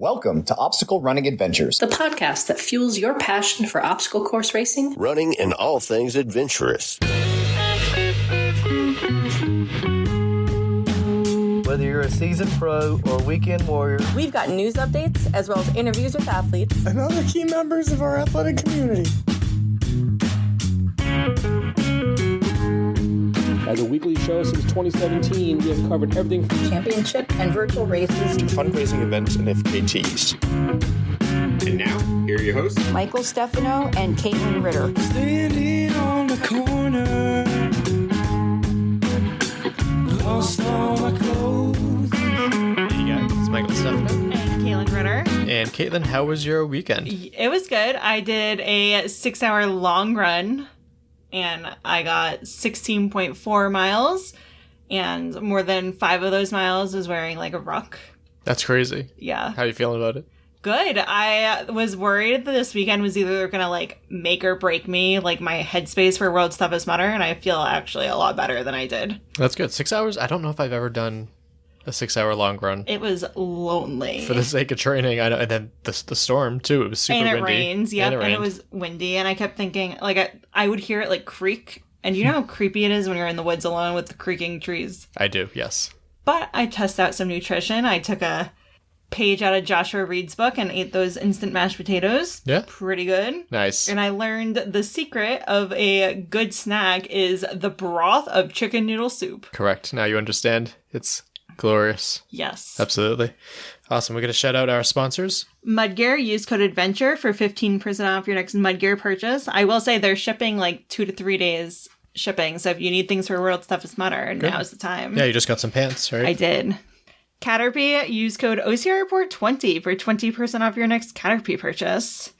Welcome to Obstacle Running Adventures, the podcast that fuels your passion for obstacle course racing, running, and all things adventurous. Whether you're a seasoned pro or a weekend warrior, we've got news updates as well as interviews with athletes and other key members of our athletic community. As a weekly show since 2017, we have covered everything from championship and virtual races to fundraising events and FKTs. And now, here are your hosts, Michael Stefano and Caitlin Ritter. Standing on the corner, lost all my clothes. Hey guys, it's Michael Stefano. And Caitlin Ritter. And Caitlin, how was your weekend? It was good. I did a 6-hour long run. And I got 16.4 miles, and more than 5 of those miles was wearing like a ruck. That's crazy. Yeah. How are you feeling about it? Good. I was worried that this weekend was either going to like make or break me, like my headspace for World's Toughest Mudder, and I feel actually a lot better than I did. That's good. 6 hours? I don't know if I've ever done a 6-hour long run. It was lonely. For the sake of training, I know. And then the storm, too. It was super windy. And it rains, yep. And it was windy. And I kept thinking, like, I would hear it, like, creak. And you know how creepy it is when you're in the woods alone with the creaking trees? I do, yes. But I tested out some nutrition. I took a page out of Joshua Reed's book and ate those instant mashed potatoes. Yeah. Pretty good. Nice. And I learned the secret of a good snack is the broth of chicken noodle soup. Correct. Now you understand. It's glorious. Yes. Absolutely. Awesome. We're going to shout out our sponsors. Mudgear, use code ADVENTURE for 15% off your next Mudgear purchase. I will say they're shipping like 2 to 3 days shipping. So if you need things for World's Toughest Mudder, now's the time. Yeah, you just got some pants, right? I did. Caterpie, use code OCRReport20 for 20% off your next Caterpie purchase.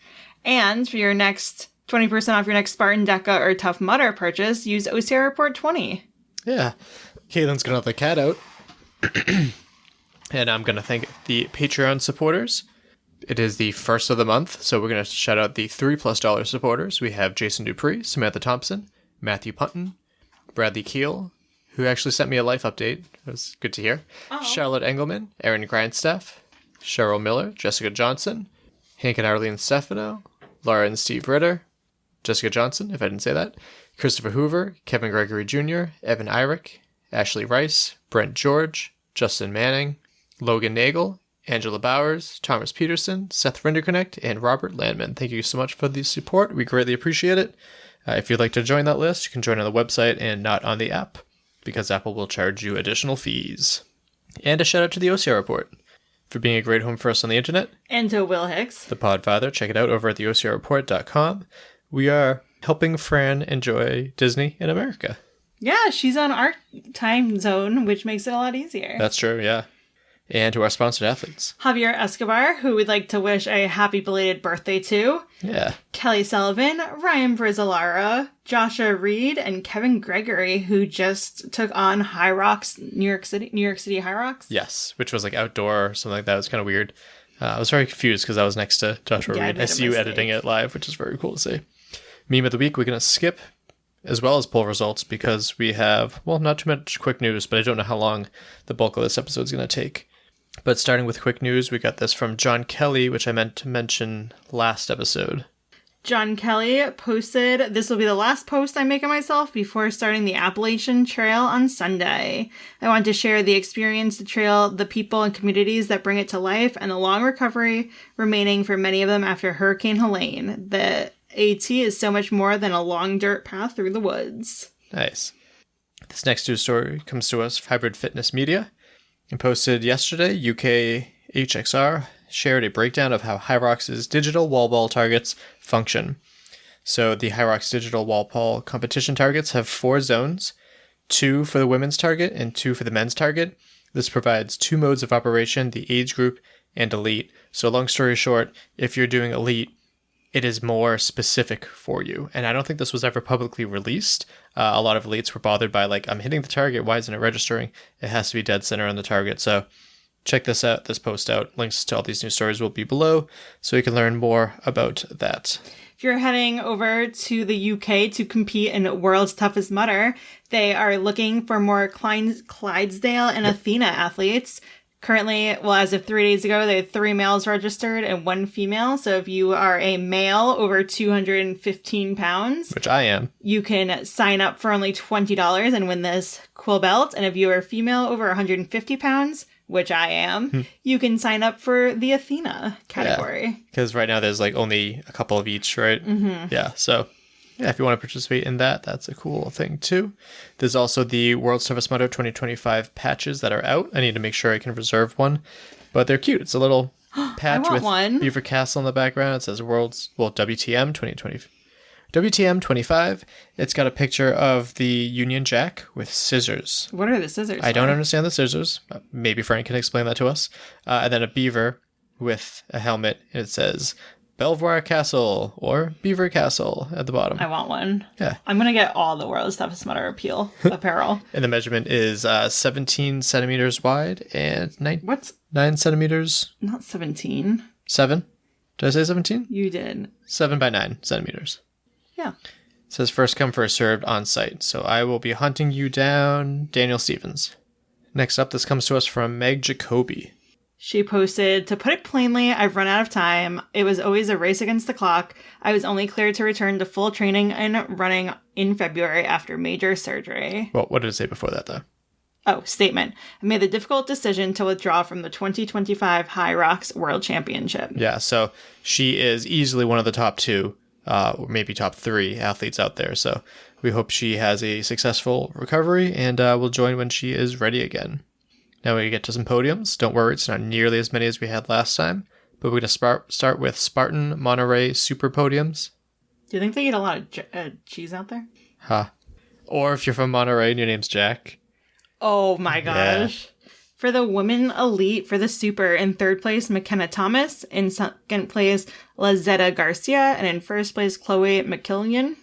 And for your next 20% off your next Spartan, Deca, or Tough Mudder purchase, use OCRReport20. Yeah. Caitlin's going to have the cat out. And I'm going to thank the Patreon supporters. It is the first of the month, so we're going to shout out the $3+ supporters. We have Jason Dupree, Samantha Thompson, Matthew Punton, Bradley Keel, who actually sent me a life update. It was good to hear. Oh. Charlotte Engelman, Aaron Grindstaff, Cheryl Miller, Jessica Johnson, Hank and Arlene Stefano, Laura and Steve Ritter, Jessica Johnson, if I didn't say that, Christopher Hoover, Kevin Gregory Jr., Evan Irick, Ashley Rice, Brent George, Justin Manning, Logan Nagel, Angela Bowers, Thomas Peterson, Seth Rinderconnect, and Robert Landman. Thank you so much for the support. We greatly appreciate it. If you'd like to join that list, you can join on the website and not on the app, because Apple will charge you additional fees. And a shout out to the OCR Report for being a great home for us on the internet. And to Will Hicks, the Podfather. Check it out over at the OCRReport.com. We are helping Fran enjoy Disney in America. Yeah, she's on our time zone, which makes it a lot easier. That's true, yeah. And to our sponsored athletes. Javier Escobar, who we'd like to wish a happy belated birthday to. Yeah. Kelly Sullivan, Ryan Brizzalara, Joshua Reed, and Kevin Gregory, who just took on High Rocks, New York City High Rocks. Yes, which was like outdoor or something like that. It was kind of weird. I was very confused because I was next to Joshua Reed. I see you editing it live, which is very cool to see. Meme of the week, we're going to skip as well as poll results because we have, well, not too much quick news, but I don't know how long the bulk of this episode is going to take. But starting with quick news, we got this from John Kelly, which I meant to mention last episode. John Kelly posted, "This will be the last post I make of myself before starting the Appalachian Trail on Sunday. I want to share the experience, the trail, the people and communities that bring it to life, and the long recovery remaining for many of them after Hurricane Helene. The AT is so much more than a long dirt path through the woods." Nice. This next news story comes to us from Hybrid Fitness Media and posted yesterday. UK HXR shared a breakdown of how Hyrox's digital wall ball targets function. So the Hyrox digital wall ball competition targets have 4 zones, 2 for the women's target and 2 for the men's target. This provides 2 modes of operation, the age group and elite. So long story short, if you're doing elite, it is more specific for you. And I don't think this was ever publicly released. A lot of elites were bothered by like, I'm hitting the target, why isn't it registering? It has to be dead center on the target. So check this out, this post out. Links to all these news stories will be below, so you can learn more about that. If you're heading over to the UK to compete in World's Toughest Mudder, they are looking for more Clydesdale and Athena athletes. Currently, well, as of 3 days ago, they had 3 males registered and 1 female. So if you are a male over 215 pounds, which I am, you can sign up for only $20 and win this cool belt. And if you are a female over 150 pounds, which I am, you can sign up for the Athena category. Because right now there's like only a couple of each, right? Mm-hmm. Yeah, so yeah, if you want to participate in that, that's a cool thing too. There's also the World's Toughest Mudder 2025 patches that are out. I need to make sure I can reserve one, but they're cute. It's a little patch with Beaver Castle in the background. It says WTM 2020. WTM 25. It's got a picture of the Union Jack with scissors. What are the scissors? I don't understand the scissors. Maybe Fran can explain that to us. And then a beaver with a helmet, and it says Belvoir Castle or Beaver Castle at the bottom. I want one. Yeah. I'm going to get all the World's Toughest Mudder apparel. And the measurement is 17 centimeters wide and 9 centimeters. Not 17. 7? Did I say 17? You did. 7 by 9 centimeters. Yeah. It says first come, first served on site. So I will be hunting you down, Daniel Stevens. Next up, this comes to us from Meg Jacoby. She posted, to put it plainly, I've run out of time. It was always a race against the clock. I was only cleared to return to full training and running in February after major surgery. Well, what did it say before that, though? Oh, statement. I made the difficult decision to withdraw from the 2025 High Rocks World Championship. Yeah, so she is easily one of the top 2, or maybe top 3 athletes out there. So we hope she has a successful recovery and will join when she is ready again. Now we get to some podiums. Don't worry, it's not nearly as many as we had last time, but we're going to start with Spartan Monterey Super Podiums. Do you think they eat a lot of cheese out there? Huh. Or if you're from Monterey and your name's Jack. Oh my gosh. Yeah. For the women elite, for the super, in 3rd place, McKenna Thomas. In 2nd place, Lazetta Garcia. And in 1st place, Chloe McKillian.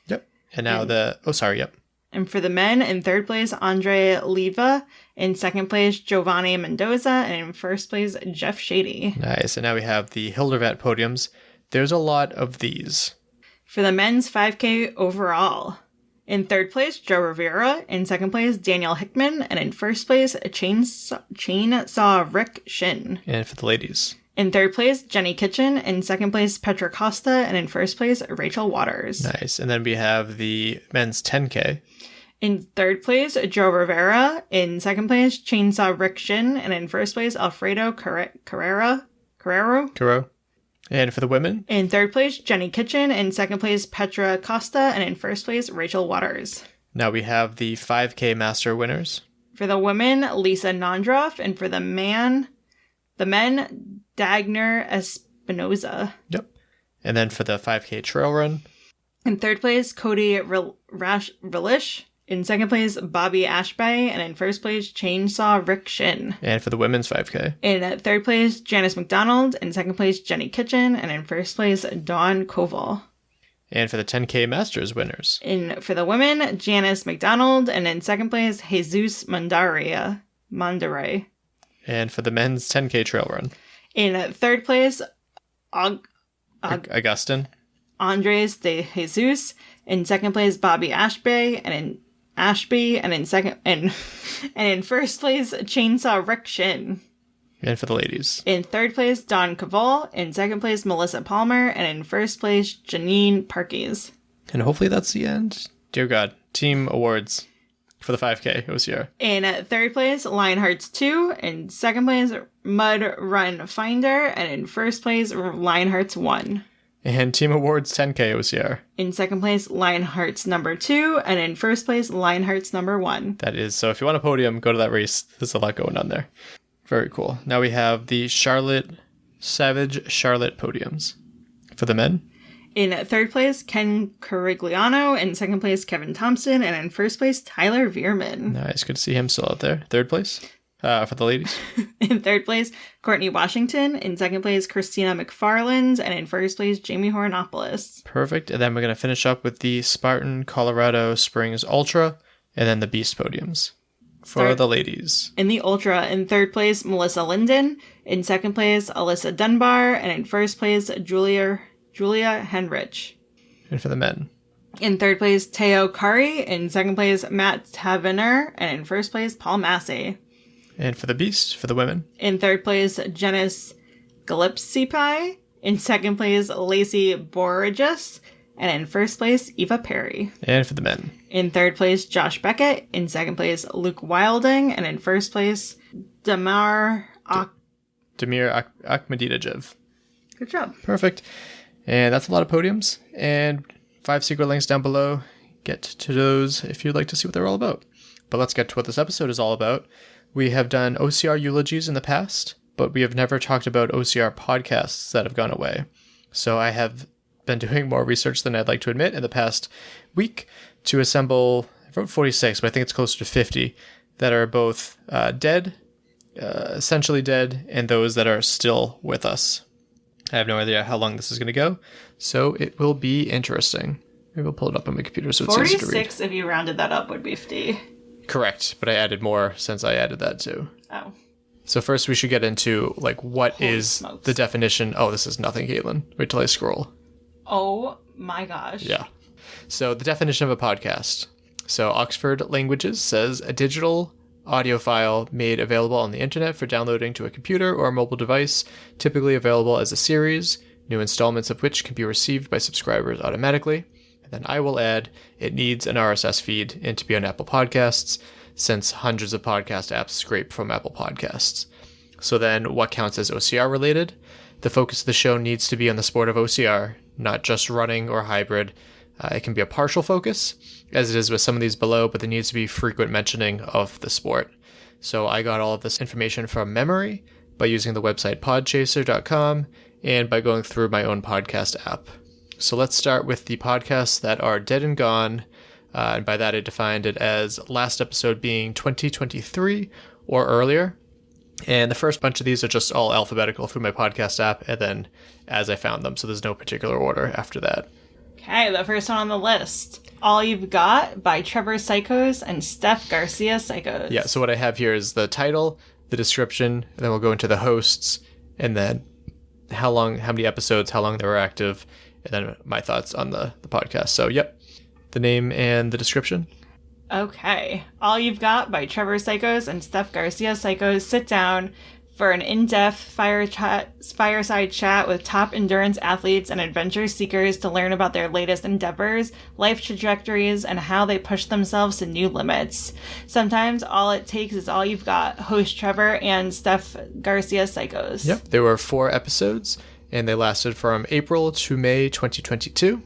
Yep. And now yep. And for the men, in 3rd place, Andre Leva. In 2nd place, Giovanni Mendoza. And in 1st place, Jeff Shady. Nice. And now we have the Hildervat podiums. There's a lot of these. For the men's 5K overall. In 3rd place, Joe Rivera. In 2nd place, Daniel Hickman. And in 1st place, Chainsaw Rick Shin. And for the ladies. In 3rd place, Jenny Kitchen. In 2nd place, Petra Costa. And in 1st place, Rachel Waters. Nice. And then we have the men's 10K. In 3rd place, Joe Rivera. In 2nd place, Chainsaw Rick Shin. And in 1st place, Alfredo Carrero. And for the women? In 3rd place, Jenny Kitchen. In 2nd place, Petra Costa. And in 1st place, Rachel Waters. Now we have the 5K master winners. For the women, Lisa Nondroff. And for the men, Dagner Espinoza. Yep. And then for the 5K trail run. In 3rd place, Cody Relish. In 2nd place, Bobby Ashbay. And in 1st place, Chainsaw Rick Shin. And for the women's 5K. In 3rd place, Janice McDonald. In 2nd place, Jenny Kitchen. And in 1st place, Dawn Koval. And for the 10K Masters winners. For the women, Janice McDonald. And in 2nd place, Jesus Mandare. And for the men's 10K trail run. In 3rd place, Augustin. Andres de Jesus. In 2nd place, Bobby Ashby. And in 1st place, Chainsaw Rick Shin. And for the ladies. In 3rd place, Dawn Caval. In 2nd place, Melissa Palmer. And in 1st place, Janine Parkes. And hopefully that's the end. Dear God. Team awards for the 5K OCR. In 3rd place, Lionhearts 2. In 2nd place, Mud Run Finder. And in 1st place, Lionhearts 1. And Team Awards 10K OCR. In 2nd place, Lionhearts number 2. And in 1st place, Lionhearts number 1. That is. So if you want a podium, go to that race. There's a lot going on there. Very cool. Now we have the Savage Charlotte podiums. For the men. In 3rd place, Ken Carigliano. In 2nd place, Kevin Thompson. And in 1st place, Tyler Veerman. Nice. Good to see him still out there. 3rd place. For the ladies. In 3rd place, Courtney Washington. In 2nd place, Christina McFarland. And in 1st place, Jamie Hornopoulos. Perfect. And then we're going to finish up with the Spartan Colorado Springs Ultra. And then the Beast podiums. For the ladies. In the Ultra, in 3rd place, Melissa Linden. In 2nd place, Alyssa Dunbar. And in 1st place, Julia Henrich. And for the men. In 3rd place, Teo Kari. In 2nd place, Matt Tavener. And in 1st place, Paul Massey. And for the beast, for the women. In third place, Janice Gillespie. In second place, Lacey Borges. And in first place, Eva Perry. And for the men. In third place, Josh Beckett. In second place, Luke Wilding. And in first place, Damir Akhmedinejad. Good job. Perfect. And that's a lot of podiums. And 5 secret links down below. Get to those if you'd like to see what they're all about. But let's get to what this episode is all about. We have done OCR eulogies in the past, but we have never talked about OCR podcasts that have gone away. So I have been doing more research than I'd like to admit in the past week to assemble, I wrote 46, but I think it's closer to 50, that are both dead, essentially dead, and those that are still with us. I have no idea how long this is going to go, so it will be interesting. Maybe I'll pull it up on my computer so it's easy to read. 46, if you rounded that up, would be 50. Correct, but I added more since I added that too. Oh. So first we should get into, like, what Holy is smokes. the definition. Oh, this is nothing, Caitlin. Wait till I scroll. Oh my gosh. Yeah. So the definition of a podcast. So Oxford Languages says a digital audio file made available on the internet for downloading to a computer or a mobile device, typically available as a series, new installments of which can be received by subscribers automatically. And then I will add, it needs an RSS feed and to be on Apple Podcasts, since hundreds of podcast apps scrape from Apple Podcasts. So then what counts as OCR related? The focus of the show needs to be on the sport of OCR, not just running or hybrid. It can be a partial focus, as it is with some of these below, but there needs to be frequent mentioning of the sport. So I got all of this information from memory by using the website podchaser.com and by going through my own podcast app. So let's start with the podcasts that are dead and gone. And by that, I defined it as last episode being 2023 or earlier. And the first bunch of these are just all alphabetical through my podcast app, and then as I found them. So there's no particular order after that. Okay, the first one on the list. All You've Got by Trevor Psychos and Steph Garcia Psychos. Yeah, so what I have here is the title, the description, and then we'll go into the hosts, and then how many episodes, how long they were active, and then my thoughts on the podcast. So, yep, the name and the description. Okay. All You've Got by Trevor Psychos and Steph Garcia Psychos sit down for an in-depth fireside chat with top endurance athletes and adventure seekers to learn about their latest endeavors, life trajectories, and how they push themselves to new limits. Sometimes all it takes is all you've got. Host Trevor and Steph Garcia Psychos. Yep, there were 4 episodes, and they lasted from April to May 2022.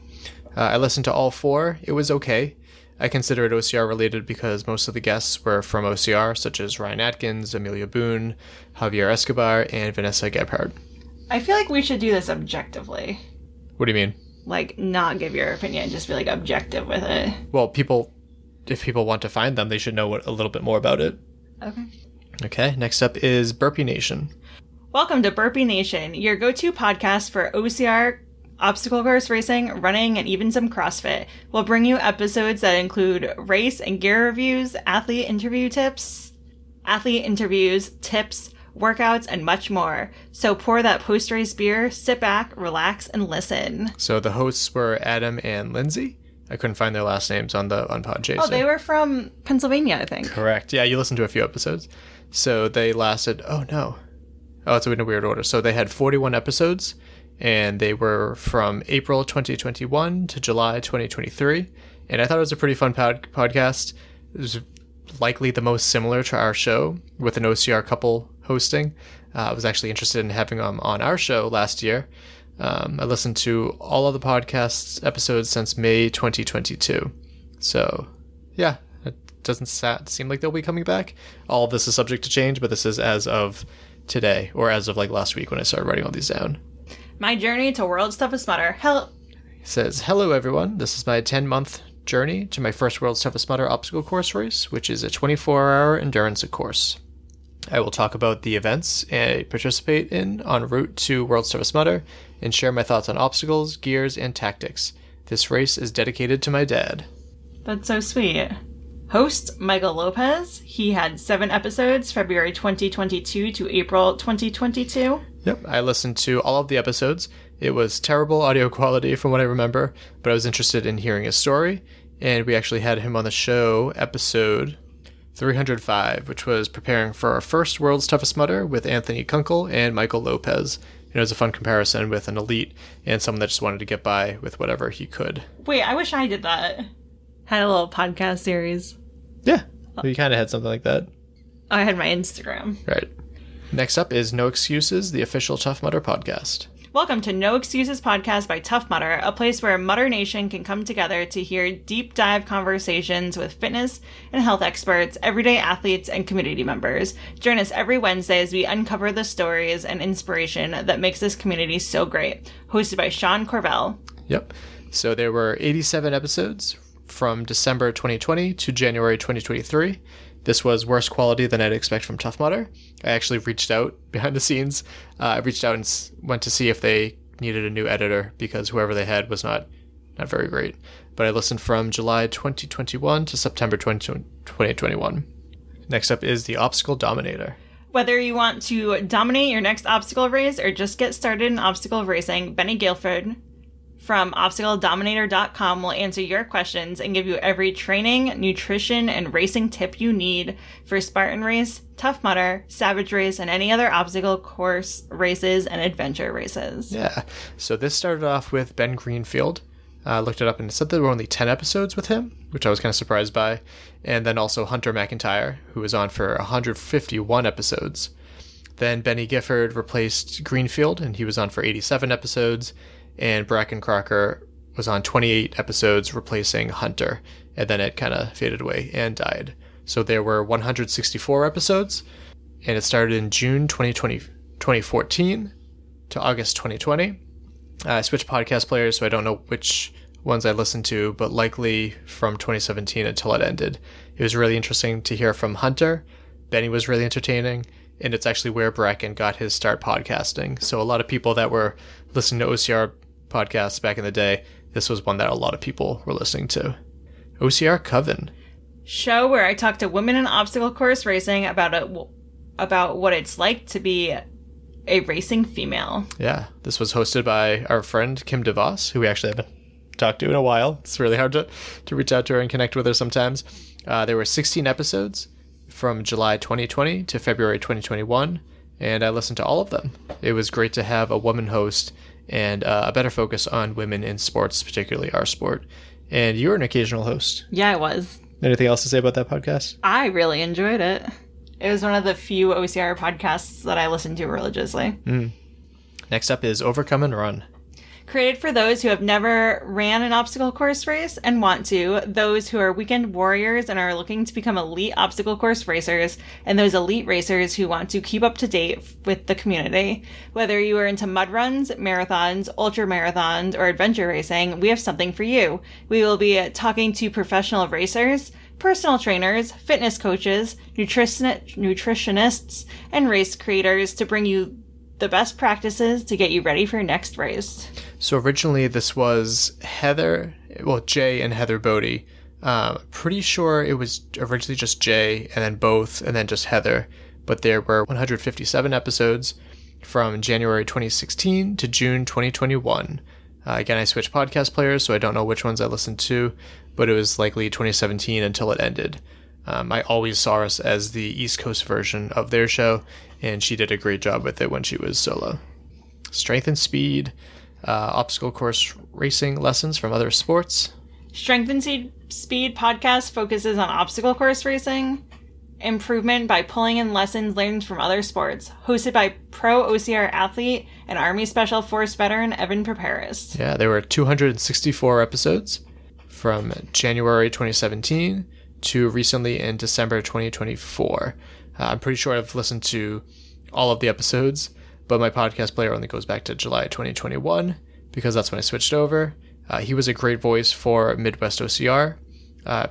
I listened to all 4. It was okay. I consider it OCR related because most of the guests were from OCR, such as Ryan Atkins, Amelia Boone, Javier Escobar, and Vanessa Gebhardt. I feel like we should do this objectively. What do you mean? Like, not give your opinion, just be like objective with it. Well, if people want to find them, they should know a little bit more about it. Okay. Okay, next up is Burpee Nation. Welcome to Burpee Nation, your go-to podcast for OCR, obstacle course racing, running, and even some CrossFit. We'll bring you episodes that include race and gear reviews, athlete interviews, tips, workouts, and much more. So pour that post-race beer, sit back, relax, and listen. So the hosts were Adam and Lindsay. I couldn't find their last names on Podchaser. Oh, they were from Pennsylvania, I think. Correct. Yeah, you listened to a few episodes. So they lasted, it's in a weird order. So they had 41 episodes, and they were from April 2021 to July 2023. And I thought it was a pretty fun podcast. It was likely the most similar to our show, with an OCR couple hosting. I was actually interested in having them on our show last year. I listened to all of the podcast's episodes since May 2022. So, yeah, it doesn't seem like they'll be coming back. All of this is subject to change, but this is as of today, or as of last week when I started writing all these down. My journey to World's Toughest Mudder. He says, hello everyone, this is my 10-month journey to my first World's Toughest Mudder obstacle course race, which is a 24-hour endurance course. I will talk about the events I participate in en route to World's Toughest Mudder and share my thoughts on obstacles, gears, and tactics. This race is dedicated to my dad. That's so sweet. Host, Michael Lopez. He had 7 episodes, February 2022 to April 2022. Yep, I listened to all of the episodes. It was terrible audio quality from what I remember, but I was interested in hearing his story, and we actually had him on the show, episode 305, which was preparing for our first World's Toughest Mudder with Anthony Kunkel and Michael Lopez. It was a fun comparison with an elite and someone that just wanted to get by with whatever he could. Wait, I wish I did that. Had a little podcast series. Yeah, we kind of had something like that. I had my Instagram. Right. Next up is No Excuses, the official Tough Mudder podcast. Welcome to No Excuses Podcast by Tough Mudder, a place where Mudder Nation can come together to hear deep dive conversations with fitness and health experts, everyday athletes, and community members. Join us every Wednesday as we uncover the stories and inspiration that makes this community so great. Hosted by Sean Corvell. Yep. So there were 87 episodes from December 2020 to January 2023. This was worse quality than I'd expect from Tough Mudder. I actually reached out behind the scenes. I reached out and went to see if they needed a new editor because whoever they had was not very great. But I listened from July 2021 to September 2021. Next up is the Obstacle Dominator. Whether you want to dominate your next obstacle race or just get started in obstacle racing, Benny Guilford from ObstacleDominator.com will answer your questions and give you every training, nutrition, and racing tip you need for Spartan Race, Tough Mudder, Savage Race, and any other obstacle course races and adventure races. Yeah. So this started off with Ben Greenfield. I looked it up and it said there were only 10 episodes with him, which I was kind of surprised by. And then also Hunter McIntyre, who was on for 151 episodes. Then Benny Gifford replaced Greenfield, and he was on for 87 episodes. And Bracken Crocker was on 28 episodes, replacing Hunter. And then it kind of faded away and died. So there were 164 episodes, and it started in June 2014 to August 2020. I switched podcast players, so I don't know which ones I listened to, but likely from 2017 until it ended. It was really interesting to hear from Hunter. Benny was really entertaining, and it's actually where Bracken got his start podcasting. So a lot of people that were listening to OCR podcasts back in the day, this was one that a lot of people were listening to. OCR Coven. Show where I talk to women in obstacle course racing about what it's like to be a racing female. Yeah, this was hosted by our friend Kim DeVos, who we actually haven't talked to in a while. It's really hard to reach out to her and connect with her sometimes. There were 16 episodes from July 2020 to February 2021, and I listened to all of them. It was great to have a woman host and a better focus on women in sports, particularly our sport. And you were an occasional host. Yeah, I was. Anything else to say about that podcast? I really enjoyed it. It was one of the few OCR podcasts that I listened to religiously. Next up is Overcome and Run. Created for those who have never ran an obstacle course race and want to, those who are weekend warriors and are looking to become elite obstacle course racers, and those elite racers who want to keep up to date with the community. Whether you are into mud runs, marathons, ultra marathons, or adventure racing, we have something for you. We will be talking to professional racers, personal trainers, fitness coaches, nutritionists, and race creators to bring you the best practices to get you ready for your next race. So originally this was Jay and Heather Bodie. Pretty sure it was originally just Jay and then both and then just Heather. But there were 157 episodes from January 2016 to June 2021. Again, I switched podcast players, so I don't know which ones I listened to, but it was likely 2017 until it ended. I always saw us as the East Coast version of their show, and she did a great job with it when she was solo. Strength and Speed, obstacle course racing lessons from other sports. Strength and Speed podcast focuses on obstacle course racing improvement by pulling in lessons learned from other sports. Hosted by pro OCR athlete and Army Special Force veteran Evan Preparis. Yeah, there were 264 episodes from January 2017 to recently in December 2024. I'm pretty sure I've listened to all of the episodes, but my podcast player only goes back to July 2021 because that's when I switched over. He was a great voice for Midwest OCR.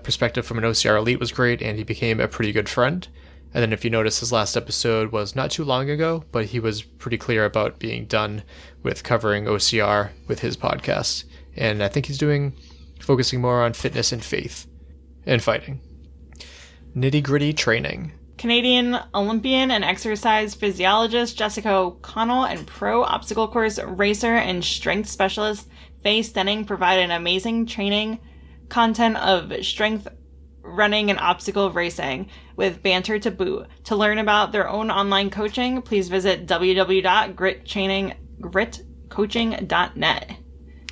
Perspective from an OCR elite was great, and he became a pretty good friend. And then if you notice, his last episode was not too long ago, but he was pretty clear about being done with covering OCR with his podcast. And I think he's focusing more on fitness and faith and fighting. Nitty Gritty Training. Canadian Olympian and exercise physiologist Jessica O'Connell and pro obstacle course racer and strength specialist Faye Stenning provide an amazing training content of strength running and obstacle racing with banter to boot. To learn about their own online coaching, please visit www.gritcoaching.net.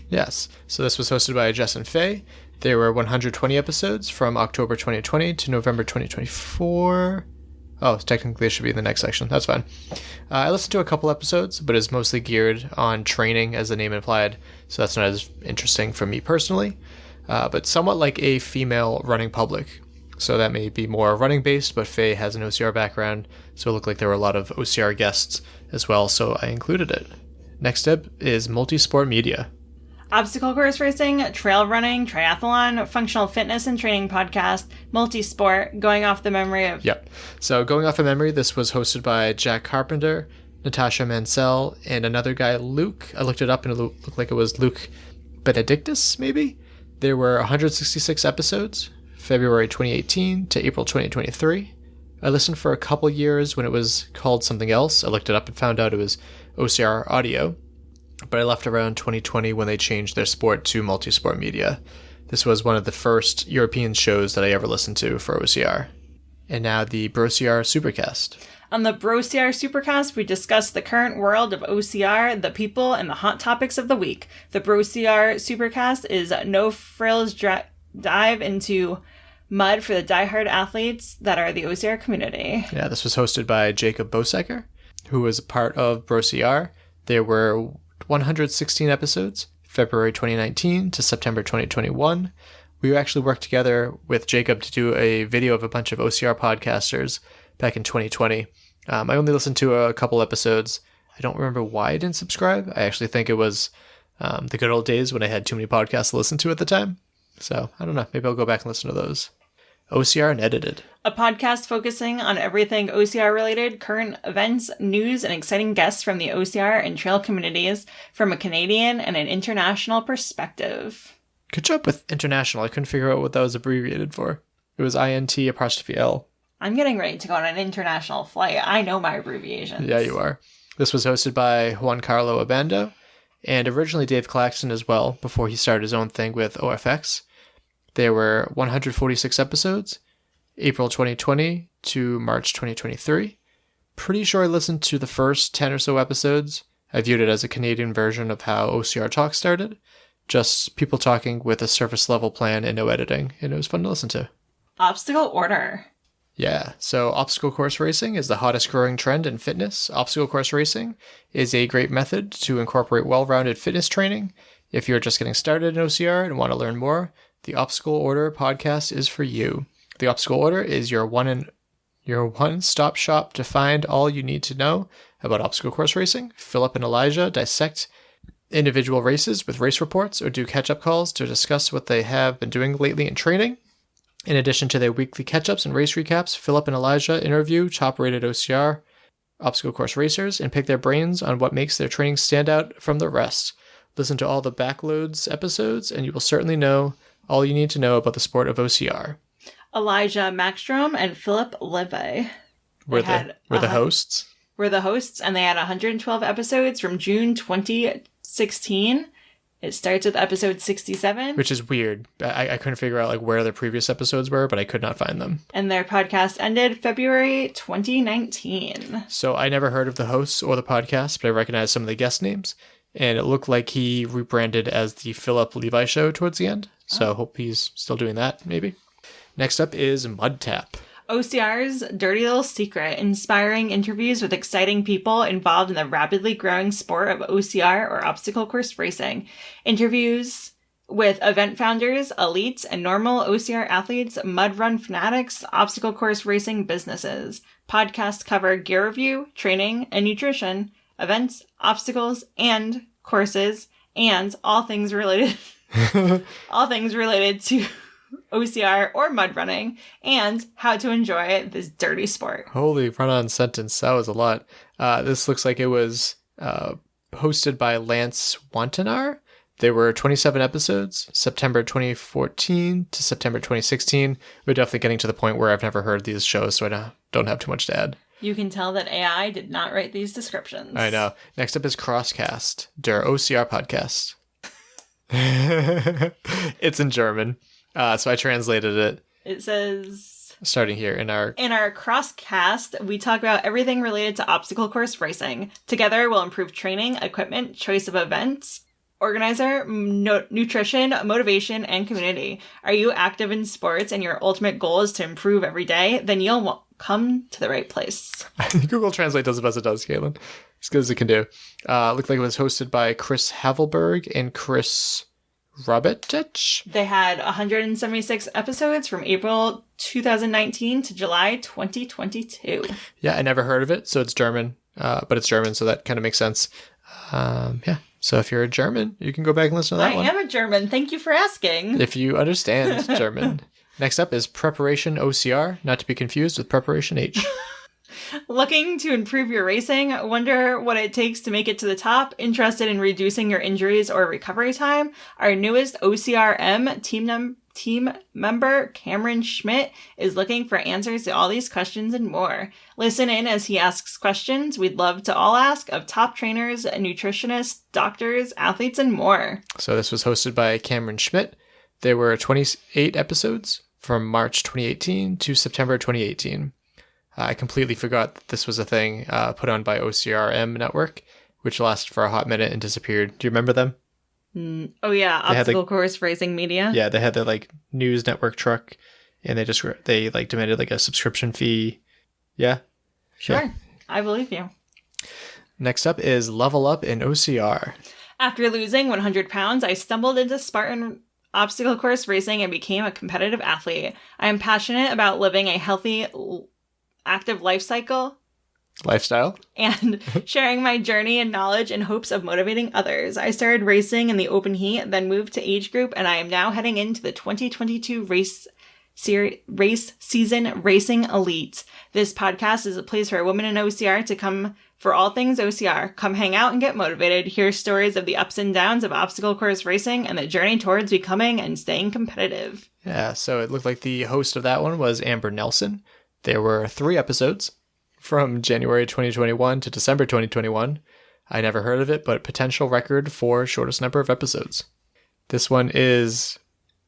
Yes. So this was hosted by Jess and Faye. There were 120 episodes from October 2020 to November 2024. Oh, technically it should be in the next section. That's fine. I listened to a couple episodes, but it's mostly geared on training, as the name implied, so that's not as interesting for me personally. But somewhat like a female running public. So that may be more running based, but Faye has an OCR background, so it looked like there were a lot of OCR guests as well, so I included it. Next up is multi-sport media. Obstacle course racing, trail running, triathlon, functional fitness and training podcast, multi-sport, going off the memory of... Yep. So going off of memory, this was hosted by Jack Carpenter, Natasha Mansell, and another guy, Luke. I looked it up and it looked like it was Luke Benedictus, maybe? There were 166 episodes, February 2018 to April 2023. I listened for a couple years when it was called something else. I looked it up and found out it was OCR Audio. But I left around 2020 when they changed their sport to multi-sport media. This was one of the first European shows that I ever listened to for OCR. And now the BROCR Supercast. On the BROCR Supercast, we discuss the current world of OCR, the people, and the hot topics of the week. The BROCR Supercast is no-frills dive into mud for the diehard athletes that are the OCR community. Yeah, this was hosted by Jacob Bosecker, who was a part of BROCR. There were 116 episodes, February 2019 to September 2021. We actually worked together with Jacob to do a video of a bunch of OCR podcasters back in 2020. I only listened to a couple episodes. I don't remember why I didn't subscribe. I actually think it was the good old days when I had too many podcasts to listen to at the time. So, I don't know. Maybe I'll go back and listen to those. OCR Unedited. A podcast focusing on everything OCR related, current events, news, and exciting guests from the OCR and trail communities from a Canadian and an international perspective. Good job with international. I couldn't figure out what that was abbreviated for. It was INT''L. I'm getting ready to go on an international flight. I know my abbreviations. Yeah, you are. This was hosted by Juan Carlo Abando and originally Dave Claxton as well before he started his own thing with OFX. There were 146 episodes, April 2020 to March 2023. Pretty sure I listened to the first 10 or so episodes. I viewed it as a Canadian version of how OCR Talk started. Just people talking with a surface level plan and no editing, and it was fun to listen to. Obstacle order. Yeah, so obstacle course racing is the hottest growing trend in fitness. Obstacle course racing is a great method to incorporate well-rounded fitness training. If you're just getting started in OCR and want to learn more, the Obstacle Order podcast is for you. The Obstacle Order is your one-stop shop to find all you need to know about obstacle course racing. Philip and Elijah dissect individual races with race reports or do catch-up calls to discuss what they have been doing lately in training. In addition to their weekly catch-ups and race recaps, Philip and Elijah interview top-rated OCR obstacle course racers and pick their brains on what makes their training stand out from the rest. Listen to all the Backloads episodes and you will certainly know all you need to know about the sport of OCR. Elijah Maxstrom and Philip Levy Were the hosts? Were the hosts, and they had 112 episodes from June 2016. It starts with episode 67. Which is weird. I couldn't figure out where the previous episodes were, but I could not find them. And their podcast ended February 2019. So I never heard of the hosts or the podcast, but I recognized some of the guest names. And it looked like he rebranded as the Philip Levi Show towards the end. So I hope he's still doing that, maybe. Next up is MudTap. OCR's dirty little secret, inspiring interviews with exciting people involved in the rapidly growing sport of OCR or obstacle course racing. Interviews with event founders, elites, and normal OCR athletes, mud run fanatics, obstacle course racing businesses. Podcasts cover gear review, training, and nutrition, events, obstacles, and courses, and all things related to OCR or mud running, and how to enjoy this dirty sport. Holy run-on sentence. That was a lot. This looks like it was hosted by Lance Wantanar. There were 27 episodes, September 2014 to September 2016. We're definitely getting to the point where I've never heard these shows, so I don't have too much to add. You can tell that AI did not write these descriptions. I know. Next up is CrossCast, der OCR podcast. It's in German, so I translated it. It says... Starting here in our CrossCast, we talk about everything related to obstacle course racing. Together, we'll improve training, equipment, choice of events, organizer, nutrition, motivation, and community. Are you active in sports and your ultimate goal is to improve every day? Then you'll come to the right place. Google Translate does the best it does, Caitlin. As good as it can do. Looked like it was hosted by Chris Havelberg and Chris Robetich. They had 176 episodes from April 2019 to July 2022. Yeah, I never heard of it, so it's German. But it's German, so that kind of makes sense. Yeah. So if you're a German, you can go back and listen to that one. I am a German. Thank you for asking. If you understand German. Next up is Preparation OCR, not to be confused with Preparation H. Looking to improve your racing? Wonder what it takes to make it to the top? Interested in reducing your injuries or recovery time? Our newest OCRM team member, Cameron Schmidt, is looking for answers to all these questions and more. Listen in as he asks questions we'd love to all ask of top trainers, nutritionists, doctors, athletes, and more. So this was hosted by Cameron Schmidt. There were 28 episodes from March 2018 to September 2018. I completely forgot that this was a thing put on by OCRM Network, which lasted for a hot minute and disappeared. Do you remember them? Oh yeah, Obstacle Course Racing Media. Yeah, they had the like news network truck, and they demanded like a subscription fee. Yeah, sure, yeah. I believe you. Next up is Level Up in OCR. After losing 100 pounds, I stumbled into Spartan obstacle course racing and became a competitive athlete. I am passionate about living a healthy, active lifestyle and sharing my journey and knowledge in hopes of motivating others. I started racing in the open heat, then moved to age group, and I am now heading into the 2022 race season Racing Elite. This podcast is a place for women in OCR to come for all things OCR. Come hang out and get motivated. Hear stories of the ups and downs of obstacle course racing and the journey towards becoming and staying competitive. Yeah, so it looked like the host of that one was Amber Nelson. There were 3 episodes from January 2021 to December 2021. I never heard of it, but potential record for shortest number of episodes. This one is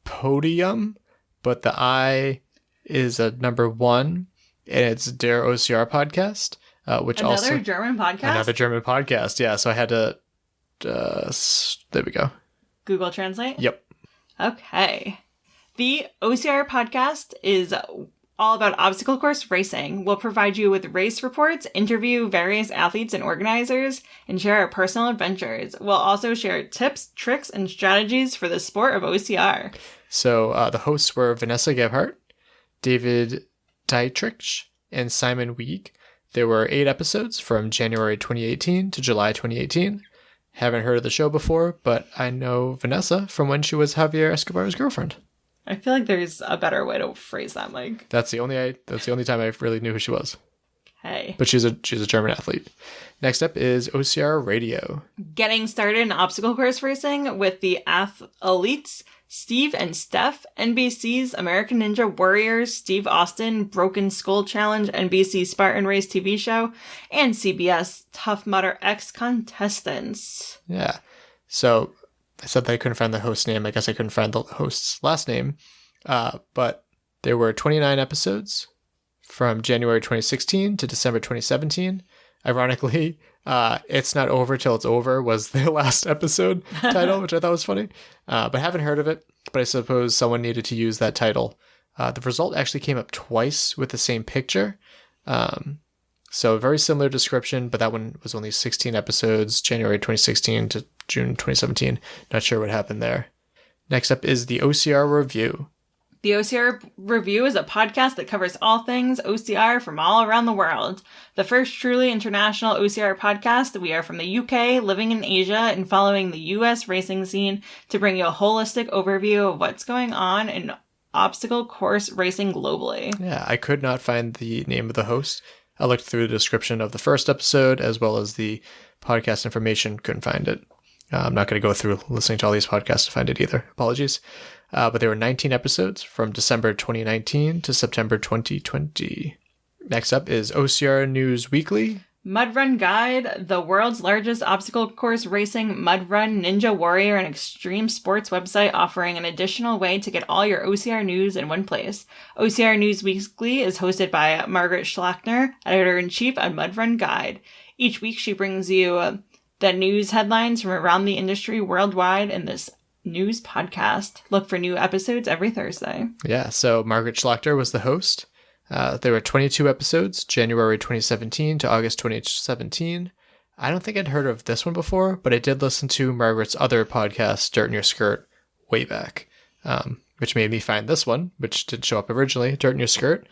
Podium, but the I is a number 1, and it's Der OCR Podcast, which Another German podcast? Another German podcast, yeah. So I had to, there we go. Google Translate? Yep. Okay. The OCR Podcast is all about obstacle course racing. We'll provide you with race reports, interview various athletes and organizers, and share our personal adventures. We'll also share tips, tricks, and strategies for the sport of OCR. So the hosts were Vanessa Gebhardt, David Dietrich, and Simon Wieg. There were 8 episodes from January 2018 to July 2018. Haven't heard of the show before, but I know Vanessa from when she was Javier Escobar's girlfriend. I feel like there's a better way to phrase that, Mike. That's the only time I really knew who she was. Okay. But she's a German athlete. Next up is OCR Radio. Getting started in obstacle course racing with the athletes Steve and Steph, NBC's American Ninja Warriors, Steve Austin, Broken Skull Challenge, NBC Spartan Race TV show, and CBS Tough Mudder X contestants. Yeah. So I said that I couldn't find the host's name. I guess I couldn't find the host's last name. But there were 29 episodes from January 2016 to December 2017. Ironically, It's Not Over Till It's Over was their last episode title, which I thought was funny. But I haven't heard of it, but I suppose someone needed to use that title. The result actually came up twice with the same picture. So very similar description, but that one was only 16 episodes, January 2016 to June 2017. Not sure what happened there. Next up is the OCR Review. The OCR Review is a podcast that covers all things OCR from all around the world. The first truly international OCR podcast. We are from the UK, living in Asia, and following the US racing scene to bring you a holistic overview of what's going on in obstacle course racing globally. Yeah, I could not find the name of the host. I looked through the description of the first episode as well as the podcast information. Couldn't find it. I'm not going to go through listening to all these podcasts to find it either. Apologies. But there were 19 episodes from December 2019 to September 2020. Next up is OCR News Weekly. Mud Run Guide, the world's largest obstacle course racing, mud run, ninja warrior, and extreme sports website offering an additional way to get all your OCR news in one place. OCR News Weekly is hosted by Margaret Schlackner, editor-in-chief at Mud Run Guide. Each week she brings you the news headlines from around the industry worldwide in this news podcast. Look for new episodes every Thursday. Yeah, so Margaret Schlachter was the host. There were 22 episodes, January 2017 to August 2017. I don't think I'd heard of this one before, but I did listen to Margaret's other podcast, Dirt in Your Skirt, way back, which made me find this one, which didn't show up originally, Dirt in Your Skirt.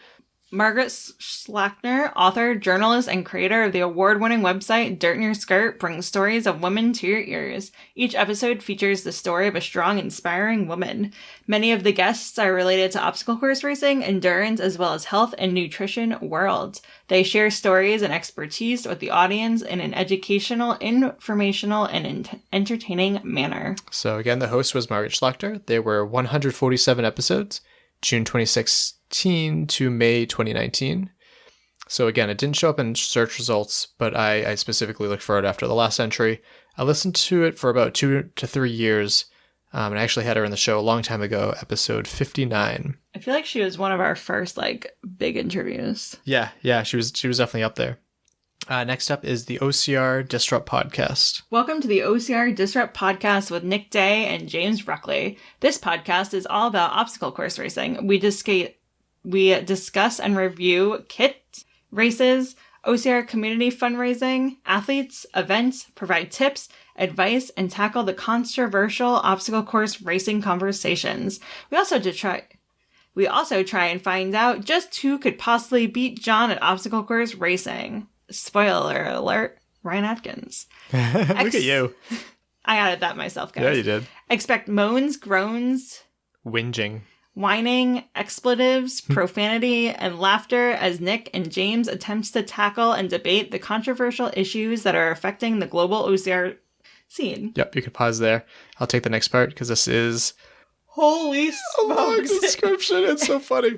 Margaret Schlackner, author, journalist, and creator of the award-winning website Dirt in Your Skirt, brings stories of women to your ears. Each episode features the story of a strong, inspiring woman. Many of the guests are related to obstacle course racing, endurance, as well as health and nutrition worlds. They share stories and expertise with the audience in an educational, informational, and entertaining manner. So again, the host was Margaret Schlachter. There were 147 episodes, June 2016 to May 2019. So again, it didn't show up in search results, but I specifically looked for it after the last entry. I listened to it for about 2 to 3 years, and I actually had her in the show a long time ago, episode 59. I feel like she was one of our first big interviews. Yeah, she was definitely up there. Next up is the OCR Disrupt podcast. Welcome to the OCR Disrupt podcast with Nick Day and James Ruckley. This podcast is all about obstacle course racing. We discuss and review kit, races, OCR community fundraising, athletes, events, provide tips, advice, and tackle the controversial obstacle course racing conversations. We also try and find out just who could possibly beat John at obstacle course racing. Spoiler alert, Ryan Atkins. Look at you. I added that myself, guys. Yeah, you did. Expect moans, groans, whinging, whining, expletives, profanity, and laughter as Nick and James attempts to tackle and debate the controversial issues that are affecting the global OCR scene. Yep, you can pause there. I'll take the next part because this is... Holy smokes. A long description. It's so funny.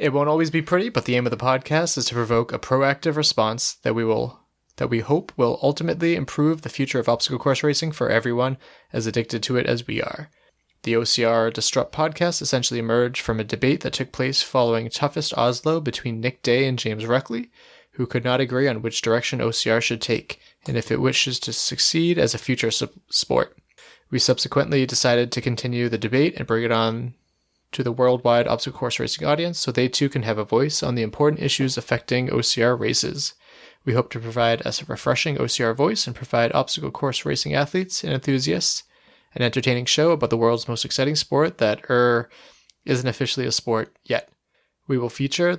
It won't always be pretty, but the aim of the podcast is to provoke a proactive response that we hope will ultimately improve the future of obstacle course racing for everyone as addicted to it as we are. The OCR Disrupt podcast essentially emerged from a debate that took place following Toughest Oslo between Nick Day and James Ruckley, who could not agree on which direction OCR should take and if it wishes to succeed as a future sport. We subsequently decided to continue the debate and bring it on to the worldwide obstacle course racing audience so they too can have a voice on the important issues affecting OCR races. We hope to provide a refreshing OCR voice and provide obstacle course racing athletes and enthusiasts an entertaining show about the world's most exciting sport that isn't officially a sport yet. We will feature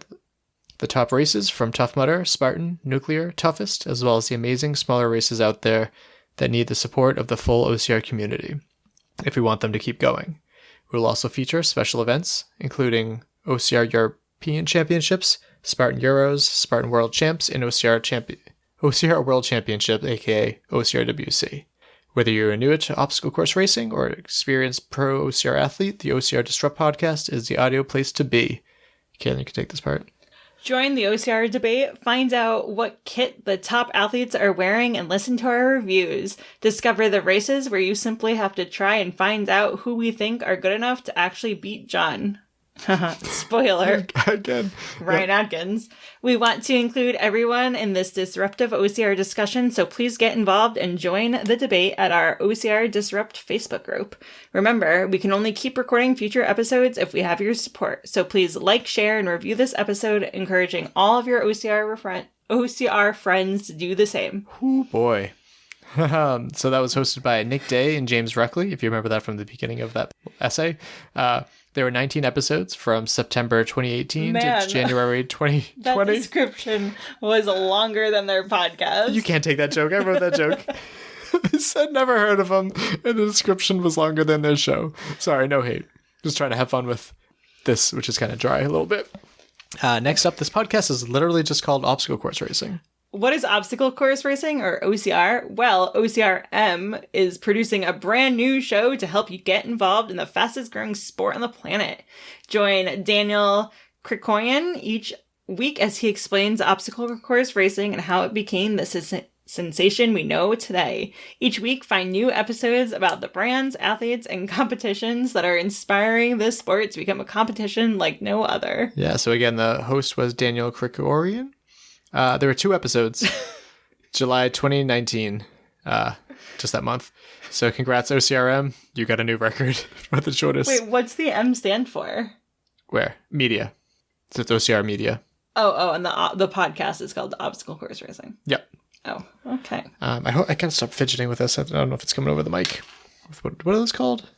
the top races from Tough Mudder, Spartan, Nuclear, Toughest, as well as the amazing smaller races out there that need the support of the full OCR community if we want them to keep going. We'll also feature special events, including OCR European Championships, Spartan Euros, Spartan World Champs, and OCR World Championship, aka OCRWC. Whether you're new to obstacle course racing or an experienced pro OCR athlete, the OCR Disrupt podcast is the audio place to be. Caitlin, you can take this part. Join the OCR debate, find out what kit the top athletes are wearing, and listen to our reviews. Discover the races where you simply have to try and find out who we think are good enough to actually beat John. Spoiler. Again. Ryan Atkins. We want to include everyone in this disruptive OCR discussion, so please get involved and join the debate at our OCR Disrupt Facebook group. Remember, we can only keep recording future episodes if we have your support, so please like, share, and review this episode, encouraging all of your OCR friends to do the same. Oh boy. So that was hosted by Nick Day and James Ruckley, if you remember that from the beginning of that essay. There were 19 episodes from September 2018 to January 2020. That description was longer than their podcast. You can't take that joke. I wrote that joke. I said never heard of them, and the description was longer than their show. Sorry, no hate. Just trying to have fun with this, which is kind of dry a little bit. Next up, this podcast is literally just called Obstacle Course Racing. What is obstacle course racing, or OCR? Well, OCRM is producing a brand new show to help you get involved in the fastest growing sport on the planet. Join Daniel Krikoyan each week as he explains obstacle course racing and how it became the sensation we know today. Each week, find new episodes about the brands, athletes, and competitions that are inspiring this sport to become a competition like no other. Yeah, so again, the host was Daniel Krikorian. There were 2 episodes, July 2019, just that month. So congrats, OCRM. You got a new record for the shortest. Wait, what's the M stand for? Where? Media. So it's OCR Media. Oh, and the podcast is called Obstacle Course Racing. Yep. Oh, okay. I can't stop fidgeting with this. I don't know if it's coming over the mic. What are those called?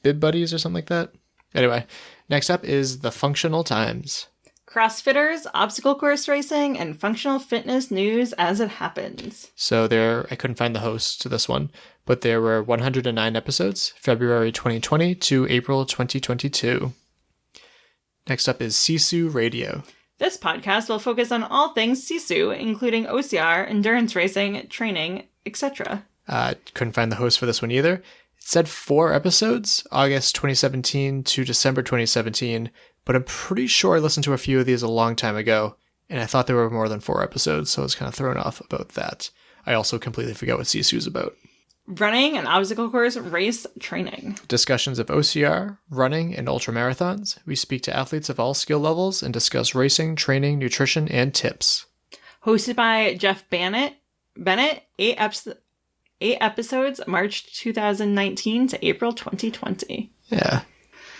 Bib buddies or something like that? Anyway, next up is the Functional Times. CrossFitters, obstacle course racing, and functional fitness news as it happens. So I couldn't find the host to this one, but there were 109 episodes, February 2020 to April 2022. Next up is SISU Radio. This podcast will focus on all things SISU, including OCR, endurance racing, training, etc. Couldn't find the host for this one either. It said 4 episodes, August 2017 to December 2017, but I'm pretty sure I listened to a few of these a long time ago, and I thought there were more than 4 episodes, so I was kind of thrown off about that. I also completely forgot what SISU is about. Running and obstacle course race training. Discussions of OCR, running, and ultramarathons. We speak to athletes of all skill levels and discuss racing, training, nutrition, and tips. Hosted by Jeff Bennett, 8 episodes, March 2019 to April 2020. Yeah.